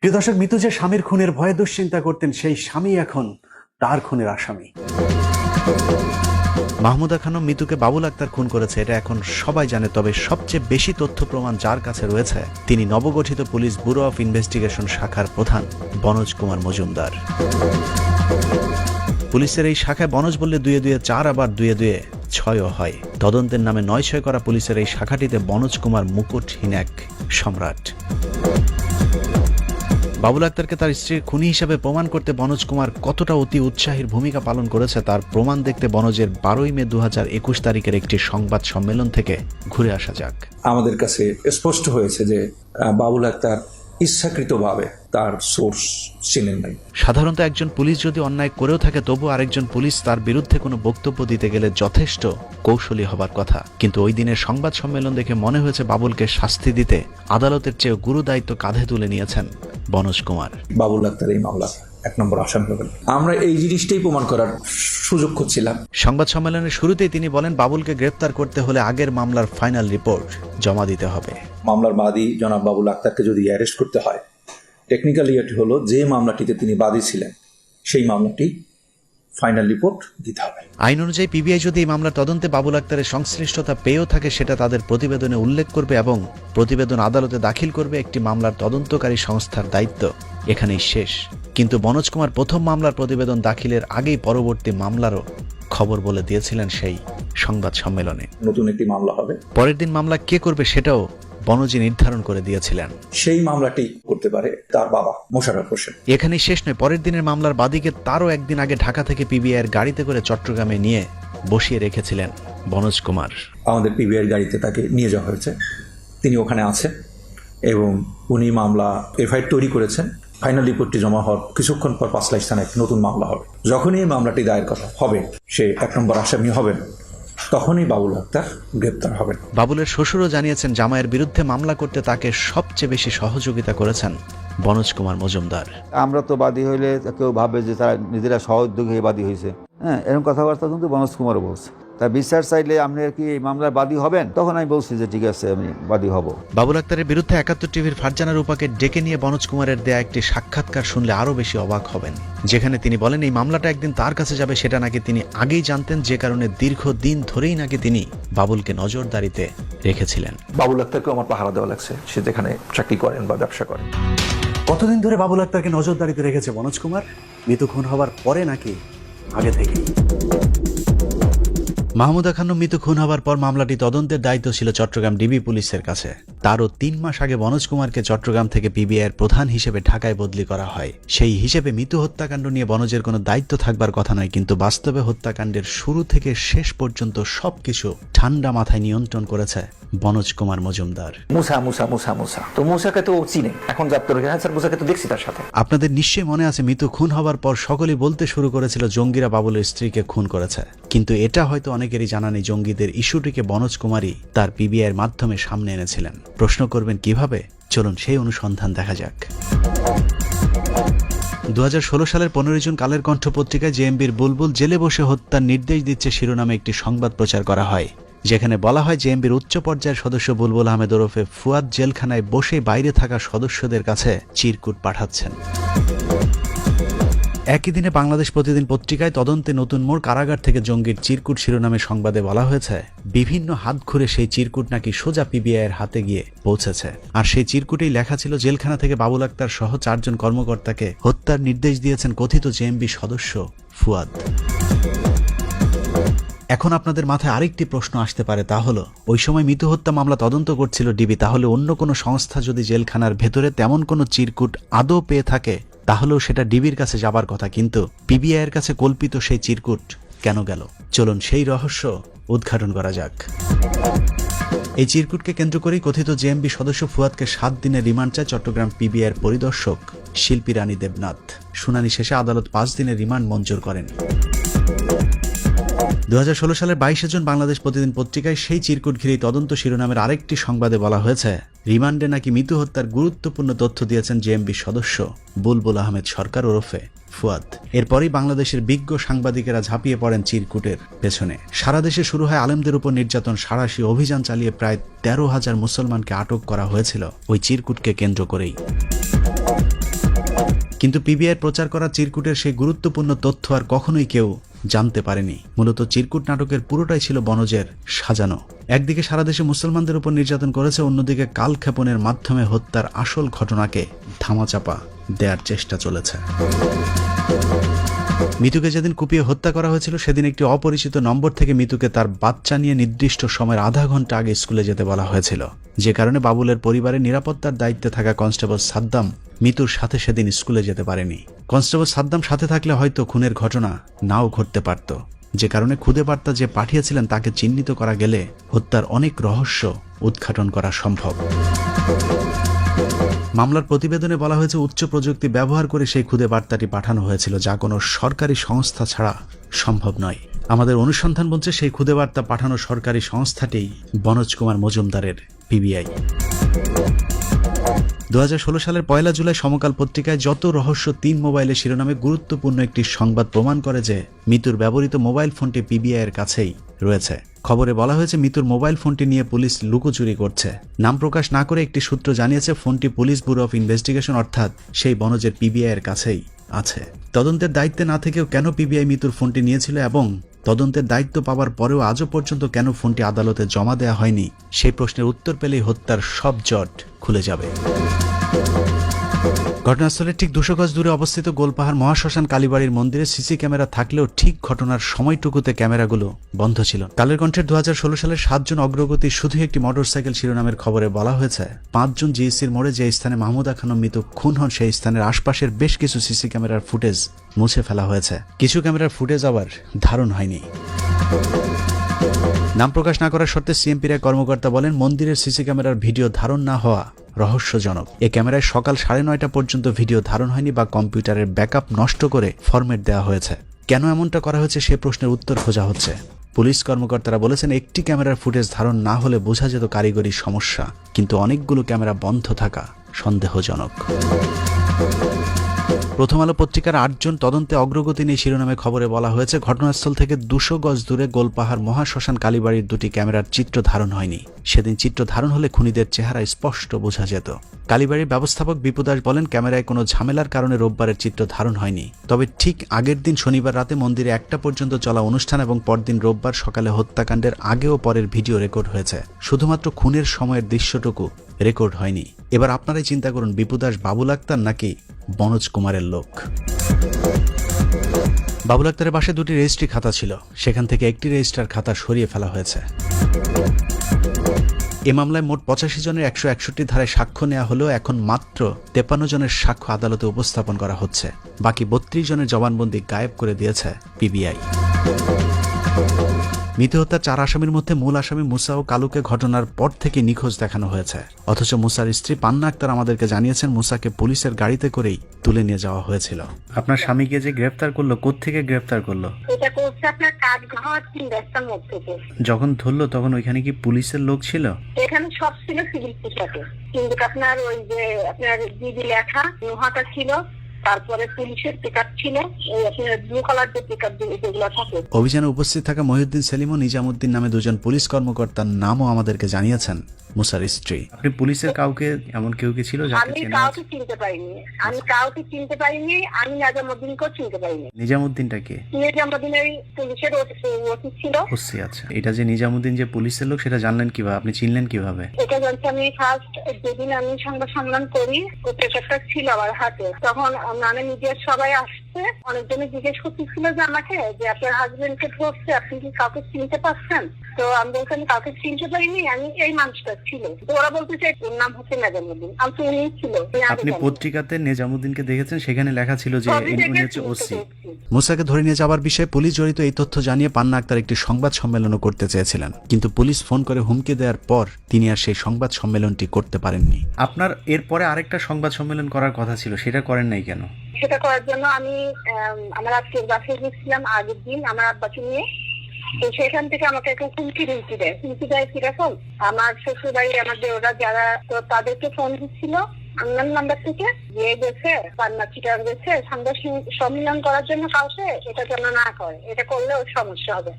প্রিয় দর্শক, মিতু যে স্বামীর খুনের ভয়ে দুশ্চিন্তা করতেন, সেই স্বামী এখন তার খুনের আসামি। মাহমুদা খানম মিতুকে বাবুল আক্তার খুন করেছে এটা এখন সবাই জানে, তবে সবচেয়ে বেশি তথ্য প্রমাণ যার কাছে রয়েছে তিনি নবগঠিত পুলিশ ব্যুরো অফ ইনভেস্টিগেশন শাখার প্রধান বনোজ কুমার মজুমদার। পুলিশের এই শাখায় বনোজ বললে 2-2 4, আবার 2-2 6ও হয়। তদন্তের নামে 9-6 করা পুলিশের এই শাখাটিতে বনোজ কুমার মুকুটহীন এক সম্রাট। বাবুল আক্তারকে তার স্ত্রীর খুনি হিসেবে প্রমাণ করতে বনোজ কুমার কতটা অতি উৎসাহীর ভূমিকা পালন করেছে তার প্রমাণ দেখতে বনোজের 12 মে 2021 তারিখের একটি সংবাদ সম্মেলন থেকে ঘুরে আসা যাক। আমাদের কাছে স্পষ্ট হয়েছে যে বাবুল আক্তার ইচ্ছাকৃতভাবে তার সোর্স চিনেন নাই। সাধারণত একজন পুলিশ যদি অন্যায় করেও থাকে তবু আরেকজন পুলিশ তার বিরুদ্ধে কোনো বক্তব্য দিতে গেলে যথেষ্ট কৌশলী হবার কথা, কিন্তু ওই দিনের সংবাদ সম্মেলন দেখে মনে হয়েছে বাবুলকে শাস্তি দিতে আদালতের চেয়ে গুরু দায়িত্ব কাঁধে তুলে নিয়েছেন বনোজ কুমার। বাবুল আক্তার এই মামলা 1 নম্বর আসামি হবেন, আমরা এই জিনিসটাই প্রমাণ করার সুযোগ খুঁজছিলাম। সংবাদ সম্মেলনের শুরুতেই তিনি বলেন বাবুলকে গ্রেপ্তার করতে হলে আগের মামলার ফাইনাল রিপোর্ট জমা দিতে হবে। মামলার বাদী জনাব বাবুল আক্তারকে যদি অ্যারেস্ট করতে হয়, টেকনিক্যালি এটি হলো যে মামলাটিতে তিনি বাদী ছিলেন সেই মামলাটি ফাইনাল রিপোর্ট দিতে হবে। আইন অনুযায়ী পিবিআই যদি এই মামলার তদন্তে বাবুল আক্তারের সংশ্লিষ্টতা পেয়েও থাকে সেটা তাদের প্রতিবেদনে উল্লেখ করবে এবং প্রতিবেদন আদালতে দাখিল করবে। একটি মামলার তদন্তকারী সংস্থার দায়িত্ব এখানেই শেষ। কিন্তু বনোজ কুমার প্রথম মামলার প্রতিবেদন দাখিলের আগেই পরবর্তী মামলারও খবর বলে দিয়েছিলেন সেই সংবাদ সম্মেলনে। নতুন একটি মামলা হবে, পরের দিন মামলা কে করবে সেটাও বনোজি নির্ধারণ করে দিয়েছিলেন। সেই মামলাটি করতে পারে তার বাবা মোশাররফ হোসেন। এখানেই শেষ নয়, পরের দিনের মামলার বাদীকে তারও একদিন আগে ঢাকা থেকে পিবিআইয়ের গাড়িতে করে চট্টগ্রামে নিয়ে বসিয়ে রেখেছিলেন বনোজ কুমার। আমাদের পিবিআইয়ের গাড়িতে তাকে নিয়ে যাওয়া হয়েছে, তিনি ওখানে আছেন এবং উনি মামলা এফআইআর তৈরি করেছেন ফাইনাল রিপোর্টটি জমা হওয়ার কিছুক্ষণ পর পাঁচলাইশ থানায় একটি নতুন মামলা হবে। যখনই এই মামলাটি দায়ের করা হবে, সে 1 নম্বর আসামি হবেন, তখনই বাবুল আক্তার গ্রেপ্তার হবেন। বাবুলের শ্বশুরও জানিয়েছেন জামাইয়ের বিরুদ্ধে মামলা করতে তাকে সবচেয়ে বেশি সহযোগিতা করেছেন বনোজ কুমার মজুমদার। আমরা তো বাদী হইলে কেউ ভাবে যে তারা নিজেরা সহযোগী হয়ে বাদী হয়েছে, হ্যাঁ, এরকম কথাবার্তা কিন্তু বনোজ কুমারও বলছে। তা বিচার চাইলে আপনি কি এই মামলার বাদী হবেন? তখন আমি বলছি যে ঠিক আছে, আমি বাদী হব। বাবুল আক্তারের বিরুদ্ধে 71 টিভির ফারজানা রূপাকে ডেকে নিয়ে বনোজ কুমারের দেয়া একটি সাক্ষাৎকার শুনলে আরো বেশি অবাক হবেন, যেখানে তিনি বলেন এই মামলাটা একদিন তার কাছে যাবে সেটা নাকি তিনি আগেই জানতেন, যে কারণে দীর্ঘদিন ধরেই নাকি তিনি বাবুলকে নজরদারিতে রেখেছিলেন। বাবুল আক্তারকে আমার পাহারা দেওয়া লাগছে, সে যেখানে চাকরি করেন বা ব্যবসা করেন। কতদিন ধরে বাবুল আক্তারকে নজরদারিতে রেখেছে বনোজ কুমার? মৃত্যু খুন হবার পরে নাকি আগে থেকে? মাহমুদা খানম মৃত্যু খুন হবার পর মামলাটি তদন্তের দায়িত্ব ছিল চট্টগ্রাম ডিবি পুলিশের কাছে। তারও 3 মাস আগে বনোজ কুমারকে চট্টগ্রাম থেকে পিবিআইয়ের প্রধান হিসেবে ঢাকায় বদলি করা হয়। সেই হিসেবে মৃত্যু হত্যাকাণ্ড নিয়ে বনোজের কোনো দায়িত্ব থাকবার কথা নয়, কিন্তু বাস্তবে হত্যাকাণ্ডের শুরু থেকে শেষ পর্যন্ত সবকিছু ঠান্ডা মাথায় নিয়ন্ত্রণ করেছে বনোজ কুমার মজুমদার। মুসা মুসা মুসা মুসা তো মুসাকে তো চিনে, এখন জানতে পারে। হ্যাঁ স্যার, মুসাকে তো দেখছি তার সাথে। আপনাদের নিশ্চয়ই মনে আছে মৃত্যু খুন হবার পর সকলেই বলতে শুরু করেছিল জঙ্গিরা বাবুলের স্ত্রীকে খুন করেছে, কিন্তু এটা হয়তো অনেকেরই জানা নেই জঙ্গিদের ইস্যুটিকে বনোজ কুমারই তার পিবিআইয়ের মাধ্যমে সামনে এনেছিলেন। প্রশ্ন করবেন কিভাবে? চলুন সেই অনুসন্ধান দেখা যাক। 2016 সালের 15 জুন কালের কণ্ঠ পত্রিকায় জেএমবির বুলবুল জেলে বসে হত্যার নির্দেশ দিচ্ছে শিরোনামে একটি সংবাদ প্রচার করা হয়, যেখানে বলা হয় জেএমবির উচ্চ পর্যায়ের সদস্য বুলবুল আহমেদ ওরফে ফুয়াদ জেলখানায় বসে বাইরে থাকা সদস্যদের কাছে চিরকুট পাঠাচ্ছেন। একই দিনে বাংলাদেশ প্রতিদিন পত্রিকায় তদন্তে নতুন মোড়, কারাগার থেকে জঙ্গির চিরকুট শিরোনামে সংবাদে বলা হয়েছে বিভিন্ন হাত ঘুরে সেই চিরকুট নাকি সোজা পিবিআইয়ের হাতে গিয়ে পৌঁছেছে। আর সেই চিরকুটেই লেখা ছিল জেলখানা থেকে বাবুল আক্তার সহ 4 জন কর্মকর্তাকে হত্যার নির্দেশ দিয়েছেন কথিত জেএমবি সদস্য ফুয়াদ। এখন আপনাদের মাথায় আরেকটি প্রশ্ন আসতে পারে, তা হলো ওই সময় মৃত্যু হত্যা মামলা তদন্ত করছিল ডিবি, তাহলে অন্য কোনো সংস্থা যদি জেলখানার ভেতরে তেমন কোনো চিরকুট আদৌ পেয়ে থাকে তাহলেও সেটা ডিবির কাছে যাবার কথা, কিন্তু পিবিআইয়ের কাছে কল্পিত সেই চিরকুট কেন গেল? চলুন সেই রহস্য উদ্ঘাটন করা যাক। এই চিরকুটকে কেন্দ্র করেই কথিত জেএমবি সদস্য ফুয়াদকে 7 দিনের রিমান্ড চায় চট্টগ্রাম পিবিআইয়ের পরিদর্শক শিল্পী রানী দেবনাথ। শুনানি শেষে আদালত 5 দিনের রিমান্ড মঞ্জুর করেন। 2016 সালের 22 জুন বাংলাদেশ প্রতিদিন পত্রিকায় সেই চিরকুট ঘিরেই তদন্ত শিরোনামের আরেকটি সংবাদে বলা হয়েছে রিমান্ডে নাকি মৃত্যু হত্যার গুরুত্বপূর্ণ তথ্য দিয়েছেন জেএমবি সদস্য বুলবুল আহমেদ সরকার ওরফে ফুয়াদ। এরপরই বাংলাদেশের বিজ্ঞ সাংবাদিকেরা ঝাঁপিয়ে পড়েন চিরকুটের পেছনে। সারা দেশে শুরু হয় আলেমদের উপর নির্যাতন, সাঁড়াশি অভিযান চালিয়ে প্রায় 13,000 মুসলমানকে আটক করা হয়েছিল ওই চিরকুটকে কেন্দ্র করেই। কিন্তু পিবিআইয়ের প্রচার করা চিরকুটের সেই গুরুত্বপূর্ণ তথ্য আর কখনোই কেউ জানতে পারেনি। মূলত চিরকুট নাটকের পুরোটাই ছিল বনজের সাজানো। একদিকে সারা দেশে মুসলমানদের উপর নির্যাতন করেছে, অন্যদিকে কালক্ষেপণের মাধ্যমে হত্যার আসল ঘটনাকে ধামাচাপা দেওয়ার চেষ্টা চলেছে। মিতুকে যেদিন কুপিয়ে হত্যা করা হয়েছিল সেদিন একটি অপরিচিত নম্বর থেকে মিতুকে তার বাচ্চা নিয়ে নির্দিষ্ট সময়ের আধা ঘন্টা আগে স্কুলে যেতে বলা হয়েছিল, যে কারণে বাবুলের পরিবারের নিরাপত্তার দায়িত্বে থাকা কনস্টেবল সাদ্দাম মিতুর সাথে সেদিন স্কুলে যেতে পারেনি। কনস্টেবল সাদ্দাম সাথে থাকলে হয়তো খুনের ঘটনা নাও ঘটতে পারত, যে কারণে খুদে বার্তা যে পাঠিয়েছিলেন তাকে চিহ্নিত করা গেলে হত্যার অনেক রহস্য উদ্ঘাটন করা সম্ভব। মামলার প্রতিবেদনে বলা হয়েছে উচ্চ প্রযুক্তি ব্যবহার করে সেই খুদে বার্তাটি পাঠানো হয়েছিল, যা কোনো সরকারি সংস্থা ছাড়া সম্ভব নয়। আমাদের অনুসন্ধান বলছে সেই খুদে বার্তা পাঠানো সরকারি সংস্থাটি বনোজ কুমার মজুমদারের পিবিআই। 2016 সালের 1 জুলাই সমকাল পত্রিকায় যত রহস্য 3 মোবাইলের শিরোনামে গুরুত্বপূর্ণ একটি সংবাদ প্রমাণ করে যে মিতুর ব্যবহৃত মোবাইল ফোনটি পিবিআইয়ের কাছেই রয়েছে। খবরে বলা হয়েছে মিতুর মোবাইল ফোনটি নিয়ে পুলিশ লুকোচুরি করছে। নাম প্রকাশ না করে একটি সূত্র জানিয়েছে ফোনটি পুলিশ ব্যুরো অফ ইনভেস্টিগেশন অর্থাৎ সেই বনজের পিবিআইয়ের কাছেই আছে। তদন্তের দায়িত্বে না থেকেও কেন পিবিআই মিতুর ফোনটি নিয়েছিল এবং তদন্তের দায়িত্ব পাওয়ার পরেও আজও পর্যন্ত কেন ফোনটি আদালতে জমা দেওয়া হয়নি, সেই প্রশ্নের উত্তর পেলেই হত্যার সব জট খুলে যাবে। ঘটনাস্থলে ঠিক 200 গজ দূরে অবস্থিত গোলপাহাড় মহাশ্মশান কালীবাড়ির মন্দিরে সিসি ক্যামেরা থাকলেও ঠিক ঘটনার সময়টুকুতে ক্যামেরাগুলো বন্ধ ছিল। কালের কণ্ঠের 2016 সালের 7 জুন অগ্রগতি শুধু একটি মোটরসাইকেল শিরোনামের খবরে বলা হয়েছে 5 জুন জিএসির মোড়ে যে স্থানে মাহমুদা খানম মৃত খুন হন সেই স্থানের আশপাশের বেশ কিছু সিসি ক্যামেরার ফুটেজ মুছে ফেলা হয়েছে। কিছু ক্যামেরার ফুটেজ আবার ধারণ হয়নি। নাম প্রকাশ না করার শর্তে সিএমপির এক কর্মকর্তা বলেন মন্দিরের সিসি ক্যামেরার ভিডিও ধারণ না হওয়া রহস্যজনক। এ ক্যামেরায় সকাল 9:30 পর্যন্ত ভিডিও ধারণ হয়নি বা কম্পিউটারের ব্যাকআপ নষ্ট করে ফরম্যাট দেওয়া হয়েছে। কেন এমনটা করা হয়েছে সে প্রশ্নের উত্তর খোঁজা হচ্ছে। পুলিশ কর্মকর্তারা বলেছেন একটি ক্যামেরার ফুটেজ ধারণ না হলে বোঝা যেত কারিগরি সমস্যা, কিন্তু অনেকগুলো ক্যামেরা বন্ধ থাকা সন্দেহজনক। প্রথম আলো পত্রিকার 8 জন তদন্তে অগ্রগতি নিয়ে শিরোনামে খবরে বলা হয়েছে, ঘটনাস্থল থেকে 200 গজ দূরে গোলপাহাড় মহাশ্মশান কালীবাড়ির 2টি ক্যামেরার চিত্র ধারণ হয়নি। সেদিন চিত্র ধারণ হলে খুনিদের চেহারা স্পষ্ট বোঝা যেত। কালীবাড়ির ব্যবস্থাপক বিপু দাস বলেন, ক্যামেরায় কোনো ঝামেলার কারণে রোববারের চিত্র ধারণ হয়নি। তবে ঠিক আগের দিন শনিবার রাতে মন্দিরে 1টা পর্যন্ত চলা অনুষ্ঠান এবং পরদিন রোববার সকালে হত্যাকাণ্ডের আগে ও পরের ভিডিও রেকর্ড হয়েছে। শুধুমাত্র খুনের সময়ের দৃশ্যটুকু রেকর্ড হয়নি। এবার আপনারাই চিন্তা করুন, বিপু দাস বাবুল আক্তার নাকি মনোজ কুমারের লোক? বাবুল আক্তারের বাসায় 2টি রেজিস্ট্রি খাতা ছিল, সেখান থেকে একটি রেজিস্ট্রার খাতা সরিয়ে ফেলা হয়েছে। এ মামলায় মোট 85 জনের 161 ধারায় সাক্ষ্য নেওয়া হলেও এখন মাত্র 53 জনের সাক্ষ্য আদালতে উপস্থাপন করা হচ্ছে। বাকি 32 জনের জবানবন্দি গায়েব করে দিয়েছে পিবিআই। মৃত হত্যার 4 আসামির মধ্যে মূল আসামি মুসা ও কালুকে ঘটনার পর থেকে নিখোঁজ দেখানো হয়েছে। অথচ মুসার স্ত্রী পান্না আক্তার আমাদেরকে জানিয়েছেন মুসাকে পুলিশের গাড়িতে করেই তুলে নিয়ে যাওয়া হয়েছিল। আপনার স্বামীকে যে গ্রেফতার করলো, কোত্থেকে গ্রেফতার করলো? এটা করছে আপনার কাঠঘর 3 রাস্তার মধ্যে থেকে। যখন ধরলো তখন ওইখানে কি পুলিশের লোক ছিল? এখানে সব ছিল সিভিল পোশাকে, কিন্তু আপনার ওই যে আপনার দিদি লেখা নোহাটা ছিল, তারপরে পুলিশের পিকআপ ছিল, এই আপনার ব্লু কালার যে পিকআপ যেগুলো থাকে। অভিযানে উপস্থিত থাকা মহিউদ্দিন সেলিম ও নিজামুদ্দিন নামে 2 জন পুলিশ কর্মকর্তার নামও আমাদেরকে জানিয়েছেন মুসার স্ত্রী। আপনি পুলিশের কাউকে এমন কেউ কি ছিল যাকে আমি কাউকে চিনতে পারিনি, আমি নিজামুদ্দিনকেও চিনতে পারিনি। নিজামুদ্দিনটা কে? নিজামুদ্দিন এই পুলিশের ওসি ছিল। ওসি, আচ্ছা। এটা যে নিজামুদ্দিন যে পুলিশের লোক সেটা জানলেন কিভাবে, আপনি চিনলেন কিভাবে? এটা জানছি আমি ফার্স্ট যেদিন আমি সংবাদ সম্মেলন করি, ও পেপারটা ছিল আমার হাতে, তখন মানে মিডিয়ার সবাই আসছে, অনেকজনে জিজ্ঞেস করতেছিল যে আমাকে যে আপনার হাজবেন্ডকে ধরছে, আপনি কি কাউকে চিনতে পারছেন? তো আমি বলছি আমি কাউকে চিনতে পারিনি, আমি এই মানুষটা ছিল। তো ওরা বলতেছে ওর নাম হচ্ছে নিজামুদ্দিন, আমি তো উনি ছিল। আপনি পত্রিকাতে নিজামুদ্দিনকে দেখেছেন, সেখানে লেখা ছিল যে উনি হচ্ছে ওসি। মুসাকে ধরে নিয়ে যাওয়ার বিষয়ে পুলিশ জড়িত এই তথ্য জানিয়ে পান্না আক্তার একটি সংবাদ সম্মেলনও করতে চেয়েছিলেন, কিন্তু পুলিশ ফোন করে হুমকি দেওয়ার পর তিনি আর সেই সংবাদ সম্মেলনটি করতে পারেননি। আপনার এরপরে আরেকটা সংবাদ সম্মেলন করার কথা ছিল, সেটা করেন নাই কেন? সেটা করার জন্য আমি আমার আজকের বাসায় গেছিলাম আগের দিন আমার আব্বাকে নিয়ে। তো সেখান থেকে আমাকে একটা হুমকি দেয় কিরকম, আমার শ্বশুর বাড়ি আমাদের ওরা যারা, তো তাদেরকে ফোন দিচ্ছিল আননোন নাম্বার থেকে, গিয়ে গেছে পান্না চিটার গেছে সংবাদ সম্মেলন করার জন্য কাউকে, এটা যেন না করে, এটা করলে ওর সমস্যা হবে।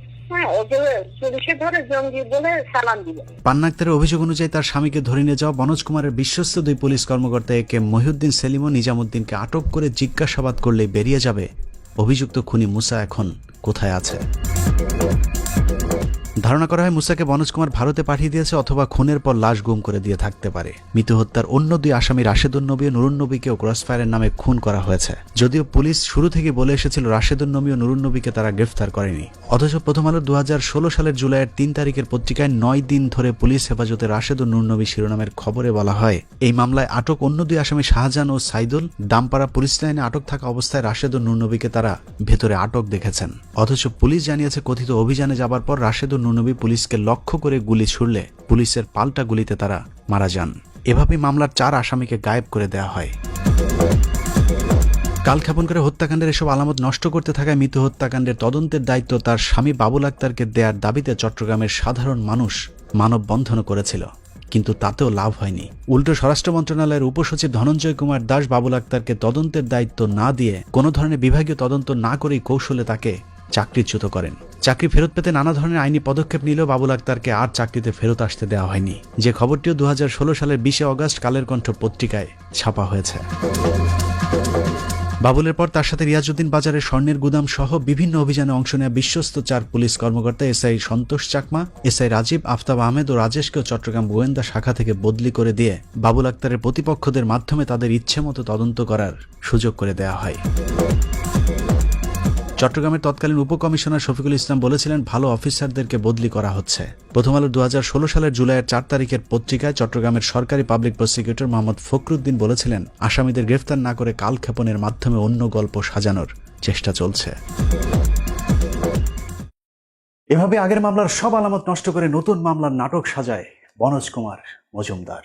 পান্না আক্তারের অভিযোগ অনুযায়ী তার স্বামীকে ধরে নিয়ে যাওয়া মনোজ কুমারের বিশ্বস্ত 2 পুলিশ কর্মকর্তা একে মহিউদ্দিন সেলিম ও নিজামুদ্দিনকে আটক করে জিজ্ঞাসাবাদ করলেই বেরিয়ে যাবে অভিযুক্ত খুনি মুসা এখন কোথায় আছে। ধারণা করা হয় মুসাকে মনোজ কুমার ভারতে পাঠিয়ে দিয়েছে অথবা খুনের পর লাশ গুম করে দিয়ে থাকতে পারে। মৃত হত্যার অন্য 2 আসামি রাশেদুন নবী ও নুরুন নবীকেও ক্রসফায়ারের নামে খুন করা হয়েছে। যদিও পুলিশ শুরু থেকে বলে এসেছিল রাশেদুন নবী ও নুরুন নবীকে তারা গ্রেফতার করেনি, অথচ প্রথম আলো 2016 সালের জুলাইয়ের 3 তারিখের পত্রিকায় 9 দিন ধরে পুলিশ হেফাজতে রাশেদ ও নুরুন নবী শিরোনামের খবরে বলা হয়, এই মামলায় আটক অন্য 2 আসামি শাহজাহান ও সাইদুল ডামপাড়া পুলিশ লাইনে আটক থাকা অবস্থায় রাশেদ ও নুরুন নবীকে তারা ভেতরে আটক দেখেছেন। অথচ পুলিশ জানিয়েছে কথিত অভিযানে যাবার পর রাশেদ ও নুরুন নবী পুলিশকে লক্ষ্য করে গুলি ছুড়লে পুলিশের পাল্টা গুলিতে তারা মারা যান। এভাবে মামলার 4 আসামিকে গায়েব করে দেওয়া হয়। কালক্ষেপণ করে হত্যাকাণ্ডের এসব আলামত নষ্ট করতে থাকায় মৃত হত্যাকাণ্ডের তদন্তের দায়িত্ব তার স্বামী বাবুল আক্তারকে দেওয়ার দাবিতে চট্টগ্রামের সাধারণ মানুষ মানববন্ধনও করেছিল, কিন্তু তাতেও লাভ হয়নি। উল্টো স্বরাষ্ট্র মন্ত্রণালয়ের উপসচিব ধনঞ্জয় কুমার দাস বাবুল আক্তারকে তদন্তের দায়িত্ব না দিয়ে কোনো ধরনের বিভাগীয় তদন্ত না করেই কৌশলে তাকে চাকরিচ্যুত করেন। চাকরি ফেরত পেতে নানা ধরনের আইনি পদক্ষেপ নিলেও বাবুল আক্তারকে আর চাকরিতে ফেরত আসতে দেওয়া হয়নি, যে খবরটিও 2016 সালের 20 অগস্ট কালের কণ্ঠ পত্রিকায় ছাপা হয়েছে। বাবুলের পর তার সাথে রিয়াজউদ্দিন বাজারের স্বর্ণের গুদাম সহ বিভিন্ন অভিযানে অংশ নেওয়া বিশ্বস্ত 4 পুলিশ কর্মকর্তা এসআই সন্তোষ চাকমা, এসআই রাজীব, আফতাব আহমেদ ও রাজেশকেও চট্টগ্রাম গোয়েন্দা শাখা থেকে বদলি করে দিয়ে বাবুল আক্তারের প্রতিপক্ষদের মাধ্যমে তাদের ইচ্ছেমতো তদন্ত করার সুযোগ করে দেওয়া হয়। চট্টগ্রামের তৎকালীন উপকমিশনার শফিকুল ইসলাম বলেছিলেন, ভালো অফিসারদেরকে বদলি করা হচ্ছে। প্রথম আলো 2016 সালের জুলাইয়ের 4 তারিখের পত্রিকায় চট্টগ্রামের সরকারি পাবলিক প্রসিকিউটর মোহাম্মদ ফখরুদ্দিন বলেছিলেন, আসামিদের গ্রেফতার না করে কালক্ষেপণের মাধ্যমে অন্য গল্প সাজানোর চেষ্টা চলছে। এভাবে আগের মামলার সব আলামত নষ্ট করে নতুন মামলার নাটক সাজায় মনোজ কুমার মজুমদার।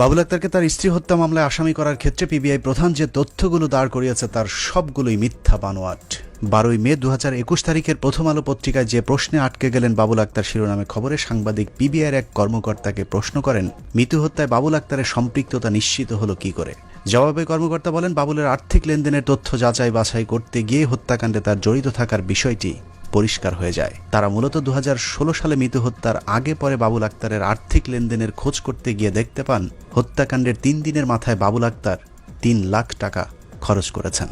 বাবুল আক্তারকে তার স্ত্রী হত্যা মামলায় আসামি করার ক্ষেত্রে পিবিআই প্রধান যে তথ্যগুলো দাঁড় করিয়েছে তার সবগুলোই মিথ্যা বানোয়াট। 12 মে 2021 তারিখের প্রথম আলো পত্রিকায় যে প্রশ্নে আটকে গেলেন বাবুল আক্তার শিরোনামে খবরে সাংবাদিক পিবিআইয়ের এক কর্মকর্তাকে প্রশ্ন করেন, মিতু হত্যায় বাবুল আক্তারের সম্পৃক্ততা নিশ্চিত হলো কি করে? জবাবে কর্মকর্তা বলেন, বাবুলের আর্থিক লেনদেনের তথ্য যাচাই বাছাই করতে গিয়ে হত্যাকাণ্ডে তার জড়িত থাকার বিষয়টি পরিষ্কার হয়ে যায়। তারা মূলত 2016 সালে মিতু হত্যার আগে পরে বাবুল আক্তারের আর্থিক লেনদেনের খোঁজ করতে গিয়ে দেখতে পান হত্যাকাণ্ডের 3 দিনের মাথায় বাবুল আক্তার 3 লাখ টাকা খরচ করেছেন।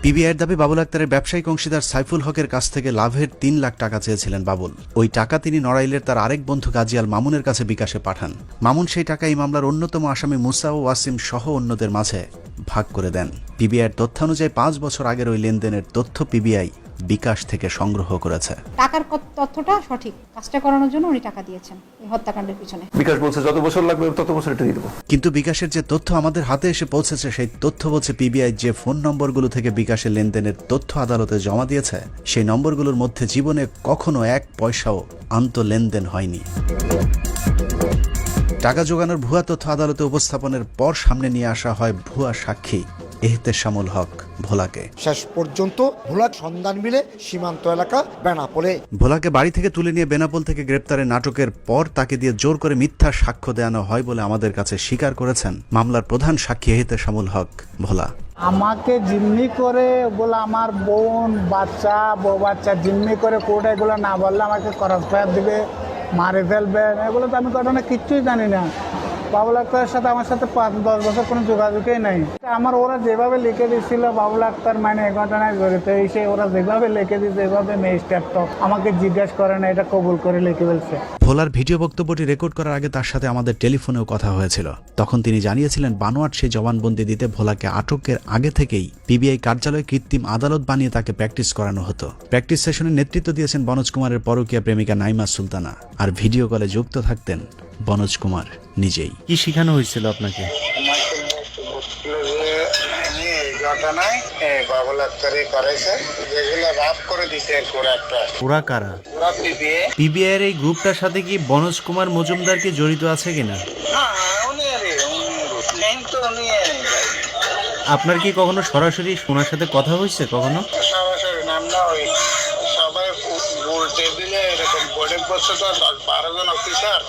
পিবিআইয়ের দাবি বাবুল আক্তারের ব্যবসায়িক অংশীদার সাইফুল হকের কাছ থেকে লাভের 3 লাখ টাকা চেয়েছিলেন বাবুল। ওই টাকা তিনি নড়াইলের তার আরেক বন্ধু গাজী আল মামুনের কাছে বিকাশে পাঠান। মামুন সেই টাকা এই মামলার অন্যতম আসামি মুসা ও ওয়াসিম সহ অন্যদের মাঝে ভাগ করে দেন। পিবিআইয়ের তথ্যানুযায়ী 5 বছর আগের ওই লেনদেনের তথ্য পিবিআই বিকাশ থেকে সংগ্রহ করেছে। টাকার তথ্যটা সঠিক, কাজটা করানোর জন্য উনি টাকা দিয়েছেন এই হত্যাকাণ্ডের পিছনে। বিকাশ বলছে যত বছর লাগবে তত বছর এটা দিয়ে দেবো। কিন্তু বিকাশের যে তথ্য আমাদের হাতে এসে পৌঁছেছে সেই তথ্য বলছে পিবিআই যে ফোন নম্বরগুলো থেকে বিকাশের লেনদেনের তথ্য আদালতে জমা দিয়েছে সেই নম্বরগুলোর মধ্যে জীবনে কখনো 1 পয়সাও আন্ত লেনদেন হয়নি। টাকা জোগানোর ভুয়া তথ্য আদালতে উপস্থাপনের পর সামনে নিয়ে আসা হয় ভুয়া সাক্ষী এহতেশামুল হক ভোলাকে। শেষ পর্যন্ত ভোলার সন্ধান মিলে সীমান্ত এলাকা বেনাপোলে। ভোলাকে বাড়ি থেকে তুলে নিয়ে বেনাপোল থেকে গ্রেপ্তারের নাটকের পর তাকে দিয়ে জোর করে মিথ্যা সাক্ষ্য দেওয়ানো হয় বলে আমাদের কাছে স্বীকার করেছেন মামলার প্রধান সাক্ষী এহতেশামুল হক ভোলা। আমাকে জিম্মি করে বলে আমার বোন বাচ্চা বউ বাচ্চা জিম্মি করে কোর্টে এগুলো না বললে আমাকে ক্রস ফায়ার দিবে, মারে ফেলবেন, এগুলো তো আমি ঘটনা কিচ্ছুই জানি না। বাবুল আক্তারের সাথে আমার সাথে 5-10 বছর কোনো যোগাযোগই নাই। আমার ওরা যেভাবে লিখে দিচ্ছিল বাবুল আক্তার মানে এই ঘটনায় জড়িত, এসে ওরা যেভাবে লিখে দিচ্ছে এভাবে ম্যাজিস্ট্রেট আমাকে জিজ্ঞাসা করে না, এটা কবুল করে লিখে ফেলছে। ভোলার ভিডিও বক্তব্যটি রেকর্ড করার আগে তার সাথে আমাদের টেলিফোনেও কথা হয়েছিল। তখন তিনি জানিয়েছিলেন বানোয়াট সেই জবানবন্দি দিতে ভোলাকে আটকের আগে থেকেই পিবিআই কার্যালয়ে কৃত্রিম আদালত বানিয়ে তাকে প্র্যাকটিস করানো হতো। প্র্যাকটিস সেশনের নেতৃত্ব দিয়েছেন বনোজ কুমারের পরকীয়া প্রেমিকা নাইমা সুলতানা, আর ভিডিও কলে যুক্ত থাকতেন বনোজ কুমার নিজেই। কি শেখানো হয়েছিল আপনাকে? ঘটনায় বাবুল আক্তারই করেছে, যেগুলো রাফ করে দিতে একটা। ওরা কারা? ওরা পিবিআই এর এই গ্রুপটার সাথে কি বনোজ কুমার মজুমদার কি জড়িত আছে কিনা? আপনার কি কখনো সরাসরি ওনার সাথে কথা হয়েছে? কখনো সরাসরি নাম না, ওই সবাই গোল টেবিলে এরকম বোর্ডে বসে তো 10-12 জন অফিসার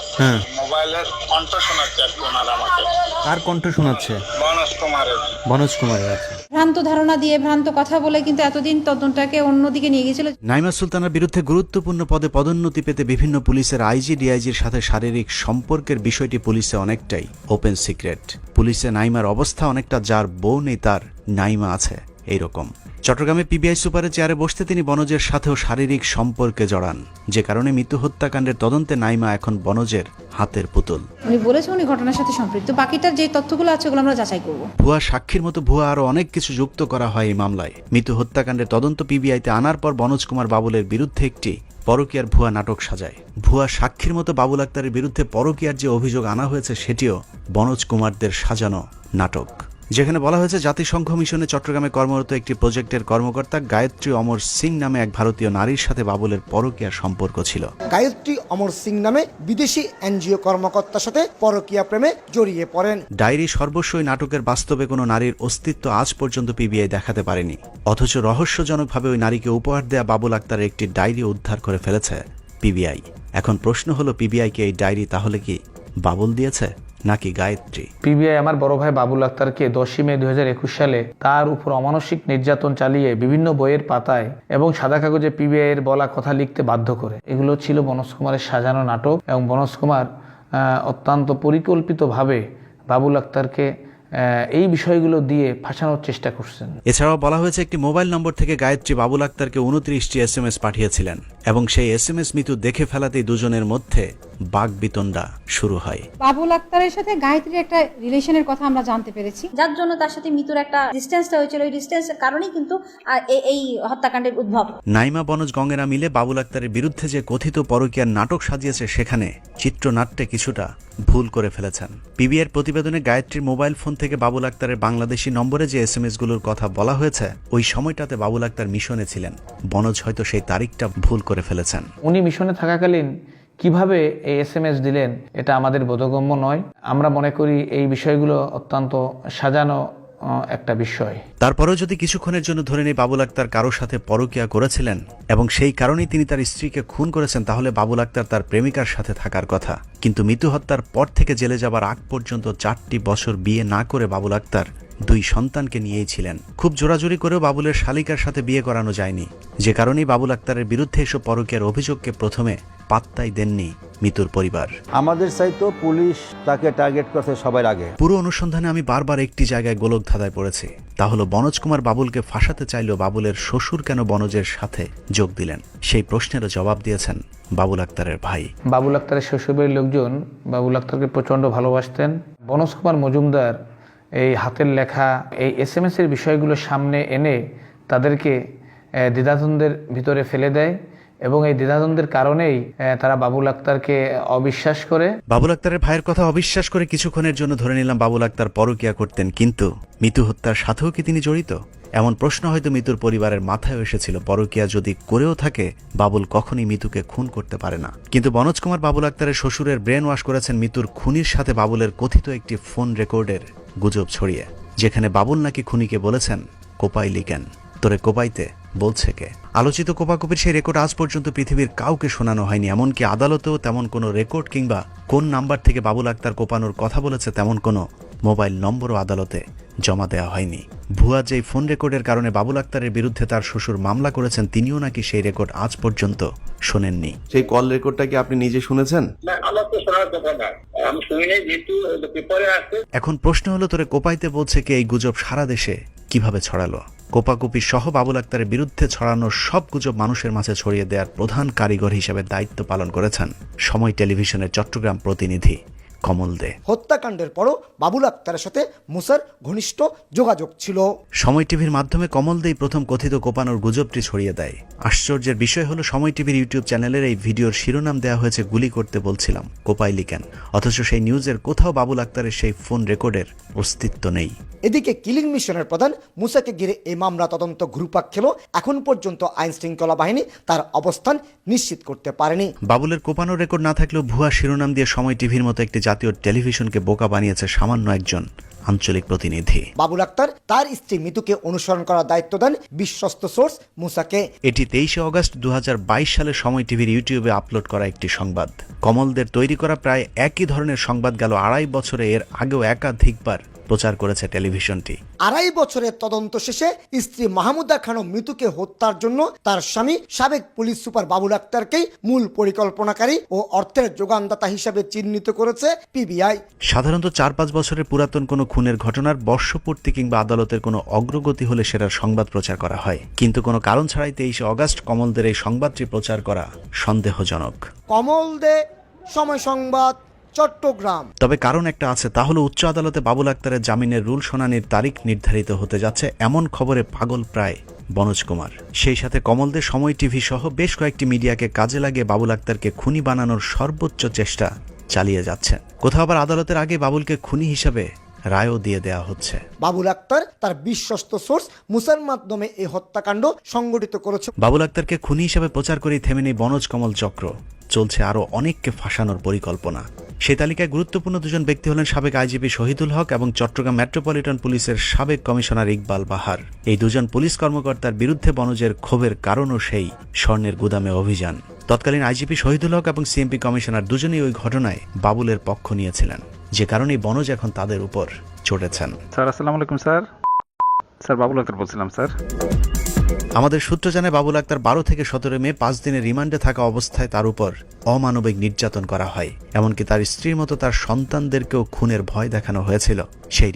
মোবাইলের কণ্ঠ শোনাচ্ছে ওনার আমাকে। কার কণ্ঠ শোনাচ্ছে? বনোজ কুমারের। বনোজ কুমারের আছে। ভ্রান্ত ধারণা দিয়ে ভ্রান্ত কথা বলে কিন্তু এতদিন তদন্তটাকে অন্যদিকে নিয়ে গিয়েছিল। নাইমা সুলতানার বিরুদ্ধে গুরুত্বপূর্ণ পদে পদোন্নতি পেতে বিভিন্ন পুলিশের আইজি ডিআইজির সাথে শারীরিক সম্পর্কের বিষয়টি পুলিশে অনেকটাই ওপেন সিক্রেট। পুলিশে নাইমার অবস্থা অনেকটা যার বউ নেই তার নাইমা আছে এইরকম। চট্টগ্রামে পিবিআই সুপারের চেয়ারে বসতে তিনি বনজের সাথেও শারীরিক সম্পর্কে জড়ান, যে কারণে মৃত্যু হত্যাকাণ্ডের তদন্তে নাইমা এখন বনজের হাতের পুতুল। উনি বলেছেন উনি ঘটনার সাথে সম্পৃক্ত, বাকিটার যে তথ্যগুলো আছে ওগুলো আমরা যাচাই করব। ভুয়া সাক্ষীর মতো ভুয়া আরো অনেক কিছু যুক্ত করা হয় এই মামলায়। মৃত্যু হত্যাকাণ্ডের তদন্ত পিবিআইতে আনার পর বনোজ কুমার বাবুলের বিরুদ্ধে একটি পরকীয়ার ভুয়া নাটক সাজায়। ভুয়া সাক্ষীর মতো বাবুল আক্তারের বিরুদ্ধে পরকীয়ার যে অভিযোগ আনা হয়েছে সেটিও বনোজ কুমারদের সাজানো নাটক, যেখানে বলা হয়েছে জাতিসংঘ মিশনে চট্টগ্রামে কর্মরত একটি প্রজেক্টের কর্মকর্তা গায়ত্রী অমর সিং নামে এক ভারতীয় নারীর সাথে বাবুলের পরকীয়া সম্পর্ক ছিল। গায়ত্রী অমর সিং নামে বিদেশি এনজিও কর্মকর্তার সাথে পরকীয়া প্রেমে জড়িয়ে পড়েন। ডায়েরি সর্বস্বই নাটকের বাস্তবে কোনো নারীর অস্তিত্ব আজ পর্যন্ত পিবিআই দেখাতে পারেনি, অথচ রহস্যজনকভাবে ওই নারীকে উপহার দেয়া বাবুল আক্তারের একটি ডায়েরি উদ্ধার করে ফেলেছে পিবিআই। এখন প্রশ্ন হলো পিবিআইকে এই ডায়েরি তাহলে কি বাবুল দিয়েছে নাকি গায়ত্রী? পিবিআই আমার বড় ভাই বাবুল আক্তারকে 10 মে 2021 সালে তার উপর অমানসিক নির্যাতন চালিয়ে বিভিন্ন বইয়ের পাতায় এবং সাদা কাগজে পিবিআই এর বলা কথা লিখতে বাধ্য করে। এগুলো ছিল বনোজ কুমারের সাজানো নাটক এবং বনোজ কুমার অত্যন্ত পরিকল্পিতভাবে বাবুল আক্তারকে এই বিষয়গুলো দিয়ে ফাঁসানোর চেষ্টা করছেন। এছাড়াও বলা হয়েছে একটি মোবাইল নম্বর থেকে গায়ত্রী বাবুল আক্তারকে 29টি SMS পাঠিয়েছিলেন এবং সেই SMS মিতু দেখে ফেলাতেই দুজনের মধ্যে বাকবিতণ্ডা শুরু হয়। বাবুল আক্তারের সাথে গায়ত্রীর একটা রিলেশনের কথা আমরা জানতে পেরেছি, যার জন্য তার সাথে মিতুর একটা ডিসটেন্সটা হয়েছিল। ওই ডিসটেন্সের কারণেই কিন্তু এই হত্যাকাণ্ডের উদ্ভব। নাইমা বনোজ গঙ্গেরা মিলে বাবুল আক্তারের বিরুদ্ধে যে কথিত পরকীয়ার নাটক সাজিয়েছে সেখানে চিত্রনাট্যে কিছুটা ভুল করে ফেলেছেন। পিবিআইয়ের প্রতিবেদনে গায়ত্রীর মোবাইল ফোন থেকে বাবুল আক্তারের বাংলাদেশি নম্বরে যে SMS গুলোর কথা বলা হয়েছে ওই সময়টাতে বাবুল আক্তার মিশনে ছিলেন। বনোজ হয়তো সেই তারিখটা ভুল করে ফেলেছেন। উনি মিশনে থাকাকালীন কিভাবে এই SMS দিলেন এটা আমাদের বোধগম্য নয়। আমরা মনে করি এই বিষয়গুলো অত্যন্ত সাজানো একটা বিষয়। তারপরেও যদি কিছুক্ষণের জন্য ধরে নেই বাবুল আক্তার কারোর সাথে পরকীয়া করেছিলেন এবং সেই কারণেই তিনি তার স্ত্রীকে খুন করেছেন, তাহলে বাবুল আক্তার তার প্রেমিকার সাথে থাকার কথা। কিন্তু মিতু হত্যার পর থেকে জেলে যাবার আগ পর্যন্ত 4টি বছর বিয়ে না করে বাবুল আক্তার 2 সন্তানকে নিয়েই ছিলেন। খুব জোরাজোরি করেও বাবুলের শালিকার সাথে বিয়ে করানো যায়নি, যে কারণেই বাবুল আক্তারের বিরুদ্ধে এসব পরকীয়ার অভিযোগকে প্রথমে পাত্তাই দেননি মিতুর পরিবার। আমাদের চাইতো পুলিশ তাকে টার্গেট করছে সবার আগে। পুরো অনুসন্ধানে আমি বারবার একটি জায়গায় গোলক ধাঁধায় পড়েছি, তা হলো বনজ কুমার বাবুলকে ফাঁসাতে চাইলেও বাবুলের শ্বশুর কেন বনজের সাথে যোগ দিলেন। সেই প্রশ্নেরও জবাব দিয়েছেন বাবুল আক্তারের ভাই। বাবুল আক্তারের শ্বশুরবাড়ির লোকজন বাবুল আক্তারকে প্রচণ্ড ভালোবাসতেন। বনজ কুমার মজুমদার এই হাতের লেখা এই SMS এর বিষয়গুলো সামনে এনে তাদেরকে দ্বিধাদ্বন্দ্বের ভিতরে ফেলে দেয় এবং এই দ্বিধাদ্বন্দ্বের কারণেই তারা বাবুল আক্তারকে অবিশ্বাস করে। বাবুল আক্তারের ভাইয়ের কথা অবিশ্বাস করে কিছুক্ষণের জন্য ধরে নিলাম বাবুল আক্তার পরকীয়া করতেন, কিন্তু মিতু হত্যার সাথেও কি তিনি জড়িত? এমন প্রশ্ন হয়তো মিতুর পরিবারের মাথায় এসেছিল। পরকীয়া যদি করেও থাকে, বাবুল কখনই মিতুকে খুন করতে পারে না। কিন্তু বনজ কুমার বাবুল আক্তারের শ্বশুরের ব্রেন ওয়াশ করেছেন মিতুর খুনির সাথে বাবুলের কথিত একটি ফোন রেকর্ডের গুজব ছড়িয়ে, যেখানে বাবুল নাকি খুনিকে বলেছেন কোপাই লিখেন, তোরে কোপাইতে বলছে কে। আলোচিত কোপাকুপির সেই রেকর্ড আজ পর্যন্ত পৃথিবীর কাউকে শোনানো হয়নি। এমনকি আদালতেও তেমন কোনো রেকর্ড কিংবা কোন নাম্বার থেকে বাবুল আক্তার কোপানোর কথা বলেছে তেমন কোনো মোবাইল নম্বরও আদালতে জমা দেওয়া হয়নি। ভুয়া যেই ফোন রেকর্ডের কারণে বাবুল আক্তারের বিরুদ্ধে তার শ্বশুর মামলা করেছেন, তিনিও নাকি সেই রেকর্ড আজ পর্যন্ত শোনেননি। সেই কল রেকর্ডটা কি আপনি নিজে শুনেছেন? এখন প্রশ্ন হলো, তোরে কোপাইতে বলছে কে, এই গুজব সারা দেশে কিভাবে ছড়ালো? কোপাকুপি সহ বাবুল আক্তারের বিরুদ্ধে ছড়ানো সব গুজব মানুষের মাঝে ছড়িয়ে দেওয়ার প্রধান কারিগর হিসেবে দায়িত্ব পালন করেছেন সময় টেলিভিশনের চট্টগ্রাম প্রতিনিধি কমল দে। হত্যাকাণ্ডের পরও বাবুল আক্তারের সাথে মুসার ঘনিষ্ঠ যোগাযোগ ছিল। সময় টিভির মাধ্যমে কমল দেই প্রথম কথিত কোপানোর গুজবটি ছড়িয়ে দেয়। আশ্চর্যের বিষয় হলো, সময় টিভির ইউটিউব চ্যানেলের এই ভিডিওর শিরোনাম দেওয়া হয়েছে গুলি করতে বলছিলাম কোপাই লিখেন, অথচ সেই নিউজের কোথাও বাবুল আক্তারের সেই ফোন রেকর্ডের অস্তিত্ব নেই। এদিকে কিলিং মিশনের প্রধান মুসাকে ঘিরে এই মামলা তদন্ত ঘুরপাক খেল। এখন পর্যন্ত আইন শৃঙ্খলা বাহিনী তার অবস্থান নিশ্চিত করতে পারেনি। বাবুলের কোপানোর রেকর্ড না থাকলেও ভুয়া শিরোনাম দিয়ে সময় টিভির মতো একটি জাতীয় টেলিভিশনকে বোকা বানিয়েছে সামান্য একজন আঞ্চলিক প্রতিনিধি। বাবুল আক্তার তার স্ত্রী মিতুকে অনুসরণ করার দায়িত্ব দেন বিশ্বস্ত সোর্স মুসাকে। এটি 23 অগস্ট 2022 সালে সময় টিভির ইউটিউবে আপলোড করা একটি সংবাদ। কমলদের তৈরি করা প্রায় একই ধরনের সংবাদ গেল 2.5 বছরে এর আগেও একাধিকবার প্রচার করেছে টেলিভিশনটি। 2.5 বছরের তদন্ত শেষে স্ত্রী মাহমুদা খানম মিতুকে হত্যার জন্য তার স্বামী সাবেক পুলিশ সুপার বাবুল আক্তারকেই মূল পরিকল্পনাকারী ও অর্থের যোগানদাতা হিসেবে চিহ্নিত করেছে পিবিআই। সাধারণত 4-5 বছরের পুরাতন কোনো খুনের ঘটনার বর্ষপূর্তি কিংবা আদালতের কোনো অগ্রগতি হলে সেটার সংবাদ প্রচার করা হয়, কিন্তু কোনো কারণ ছাড়াই 23 অগস্ট কমলদের এই সংবাদটি প্রচার করা সন্দেহজনক। কমল দে, সময় সংবাদ, চট্টগ্রাম। তবে কারণ একটা আছে, তা হলো উচ্চ আদালতে বাবুল আক্তারের জামিনের রুল শুনানির তারিখ নির্ধারিত হতে যাচ্ছে, এমন খবরে পাগল প্রায় বনজ কুমার। সেই সাথে কমলদের সময় টিভি সহ বেশ কয়েকটি মিডিয়াকে কাজে লাগিয়ে বাবুল আক্তারকে খুনি বানানোর সর্বোচ্চ চেষ্টা চালিয়ে যাচ্ছে। কোথাও আবার আদালতের আগে বাবুলকে খুনি হিসেবে রায়ও দিয়ে দেওয়া হচ্ছে। বাবুল আক্তার তার বিশ্বস্ত সোর্স মুসার মাধ্যমে এই হত্যাকাণ্ড সংগঠিত করেছে। বাবুল আক্তারকে খুনি হিসেবে প্রচার করেই থেমে নেই বনজ কমল চক্র। চলছে আরও অনেককে ফাঁসানোর পরিকল্পনা। সেই তালিকায় গুরুত্বপূর্ণ দুজন ব্যক্তি হলেন সাবেক আইজিপি শহীদুল হক এবং চট্টগ্রাম মেট্রোপলিটন পুলিশের সাবেক কমিশনার ইকবাল বাহার। এই দুজন পুলিশ কর্মকর্তার বিরুদ্ধে বনজের ক্ষোভের কারণও সেই স্বর্ণের গুদামে অভিযান। তৎকালীন আইজিপি শহীদুল হক এবং সিএমপি কমিশনার দুজনেই ওই ঘটনায় বাবুলের পক্ষ নিয়েছিলেন, যে কারণেই বনজ এখন তাদের উপর চড়েছেন। স্যার আসসালামু আলাইকুম। স্যার বাবুল আক্তার বলছিলাম স্যার। আমাদের সূত্র জানায় বাবুল আক্তার 12 থেকে 17 মে 5 দিনের রিমান্ডে থাকা অবস্থায় তার উপর অমানবিক নির্যাতন করা হয়। এমনকি তার স্ত্রীর মতো তার সন্তানদেরকেও খুনের ভয় দেখানো হয়েছিল সেই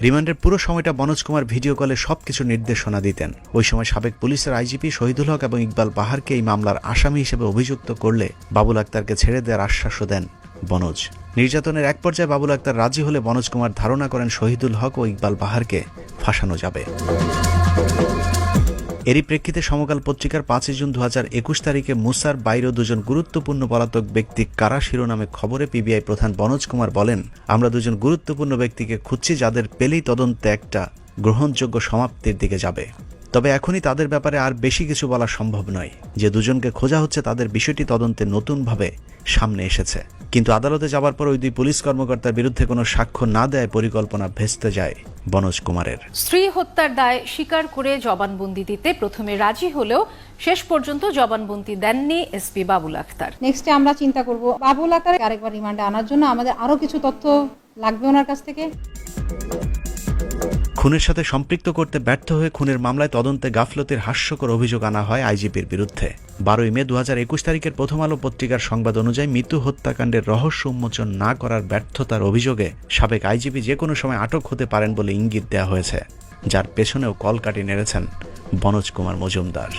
রিমান্ডের পুরো সময়টা বনজ কুমার ভিডিও কলে সবকিছু নির্দেশনা দিতেন। ওই সময় সাবেক পুলিশের আইজিপি শহীদুল হক এবং ইকবাল বাহারকে এই মামলার আসামি হিসেবে অভিযুক্ত করলে বাবুল আক্তারকে ছেড়ে দেওয়ার আশ্বাসও দেন বনজ। নির্যাতনের এক পর্যায়ে বাবুল আক্তার রাজি হলে বনজ কুমার ধারণা করেন শহীদুল হক ও ইকবাল বাহারকে ফাঁসানো যাবে। এরই প্রেক্ষিতে সমকাল পত্রিকার 5 জুন 2021 তারিখে মুসার বাইরেও দুজন গুরুত্বপূর্ণ পলাতক ব্যক্তি কারা শিরোনামে খবরে পিবিআই প্রধান বনজ কুমার বলেন, আমরা দুজন গুরুত্বপূর্ণ ব্যক্তিকে খুঁজছি যাদের পেলেই তদন্তে একটা গ্রহণযোগ্য সমাপ্তির দিকে যাবে। তবে এখনই তাদের ব্যাপারে আর বেশি কিছু বলা সম্ভব নয়। যে দুজনকে খোঁজা হচ্ছে তাদের বিষয়টি তদন্তে নতুনভাবে সামনে এসেছে, কিন্তু আদালতে যাবার পর ওই দুই পুলিশ কর্মকর্তার বিরুদ্ধে কোনো সাক্ষ্য না দেয় পরিকল্পনা ভেস্তে যায় বনোজ কুমারের। স্ত্রী হত্যার দায় স্বীকার করে জবানবন্দি দিতে প্রথমে রাজি হলেও শেষ পর্যন্ত জবানবন্দি দেননি এসপি বাবুল আক্তার। নেক্সটে আমরা চিন্তা করব বাবুল আক্তার আরেকবার রিমান্ডে আনার জন্য আমাদের আরো কিছু তথ্য লাগবে ওনার কাছ থেকে। খুনের সাথে সম্পৃক্ত করতে ব্যর্থ হয়ে খুনের মামলায় তদন্তে গাফলতির হাস্যকর অভিযোগ আনা হয় আইজিপির বিরুদ্ধে। 12 মে 2021 তারিখের প্রথম আলো পত্রিকার সংবাদ অনুযায়ী মিতু হত্যাকাণ্ডের রহস্য উন্মোচন না করার ব্যর্থতার অভিযোগে সাবেক আইজিপি যে কোনো সময় আটক হতে পারেন বলে ইঙ্গিত দেওয়া হয়েছে, যার পেছনেও কলকাঠি নেড়েছেন বনোজ কুমার মজুমদার।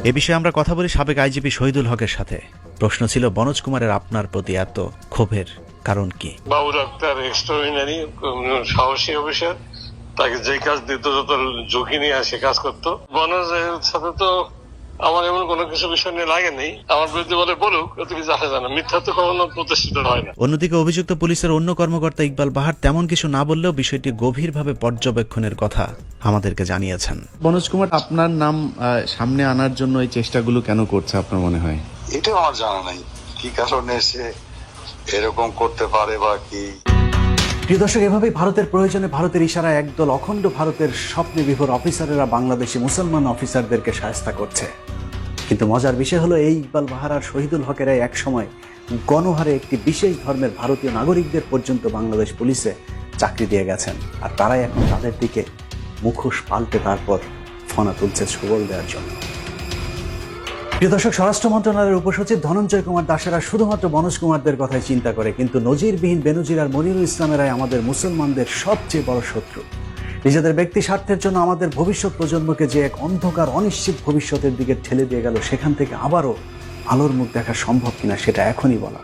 এ বিষয়ে আমরা কথা বলি সাবেক আইজিপি শহীদুল হকের সাথে। প্রশ্ন ছিল, বনোজ কুমারের আপনার প্রতি এত ক্ষোভের কারণ কি? বাবুল আক্তার এক্সট্রাঅর্ডিনারি সাহসী অফিসার, তাকে যে কাজ দিত যত ঝুঁকি নিয়ে সে কাজ করতো। বনোজের সাথে তো আমার এমন কোনো কিছু বিষয় নিয়ে লাগে নেই, আমার বিরুদ্ধে বলে বলুক, এত কিছু আসে জানা, মিথ্যা তো কখনো প্রতিষ্ঠিত হয় না। অন্যদিকে অভিযুক্ত পুলিশের অন্য কর্মকর্তা ইকবাল বাহার তেমন কিছু না বললেও বিষয়টি গভীরভাবে পর্যবেক্ষণের কথা আমাদেরকে জানিয়েছেন। বনোজ কুমার আপনার নাম সামনে আনার জন্য এই চেষ্টাগুলো কেন করছে আপনার মনে হয়? এটা আমার জানা নাই কি কারণে সে এরকম করতে পারে বা কি। প্রিয় দর্শক, এভাবেই ভারতের প্রয়োজনে ভারতের ইশারায় একদল অখণ্ড ভারতের স্বপ্নে বিভোর অফিসারেরা বাংলাদেশি মুসলমান অফিসারদেরকে শায়েস্তা করছে। কিন্তু মজার বিষয় হলো, এই ইকবাল বাহার আর শহীদুল হকেরা এক সময় গণহারে একটি বিশেষ ধর্মের ভারতীয় নাগরিকদের পর্যন্ত বাংলাদেশ পুলিশে চাকরি দিয়ে গেছেন, আর তারাই এখন তাদের দিকে মুখোশ পাল্টে তারপর ফনা তুলছে সুবল দেওয়ার জন্য। প্রিয় দর্শক, স্বরাষ্ট্র মন্ত্রণালয়ের উপসচিব ধনঞ্জয় কুমার দাসেরা শুধুমাত্র বনোজ কুমারদের কথাই চিন্তা করে, কিন্তু নজিরবিহীন বেনজির আর মনিরুল ইসলামেরাই আমাদের মুসলমানদের সবচেয়ে বড় শত্রু। নিজেদের ব্যক্তি স্বার্থের জন্য আমাদের ভবিষ্যৎ প্রজন্মকে যে এক অন্ধকার অনিশ্চিত ভবিষ্যতের দিকে ঠেলে দিয়ে গেল, সেখান থেকে আবারও আলোর মুখ দেখা সম্ভব কিনা সেটা এখনই বলা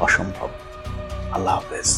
অসম্ভব। আল্লাহ হাফেজ।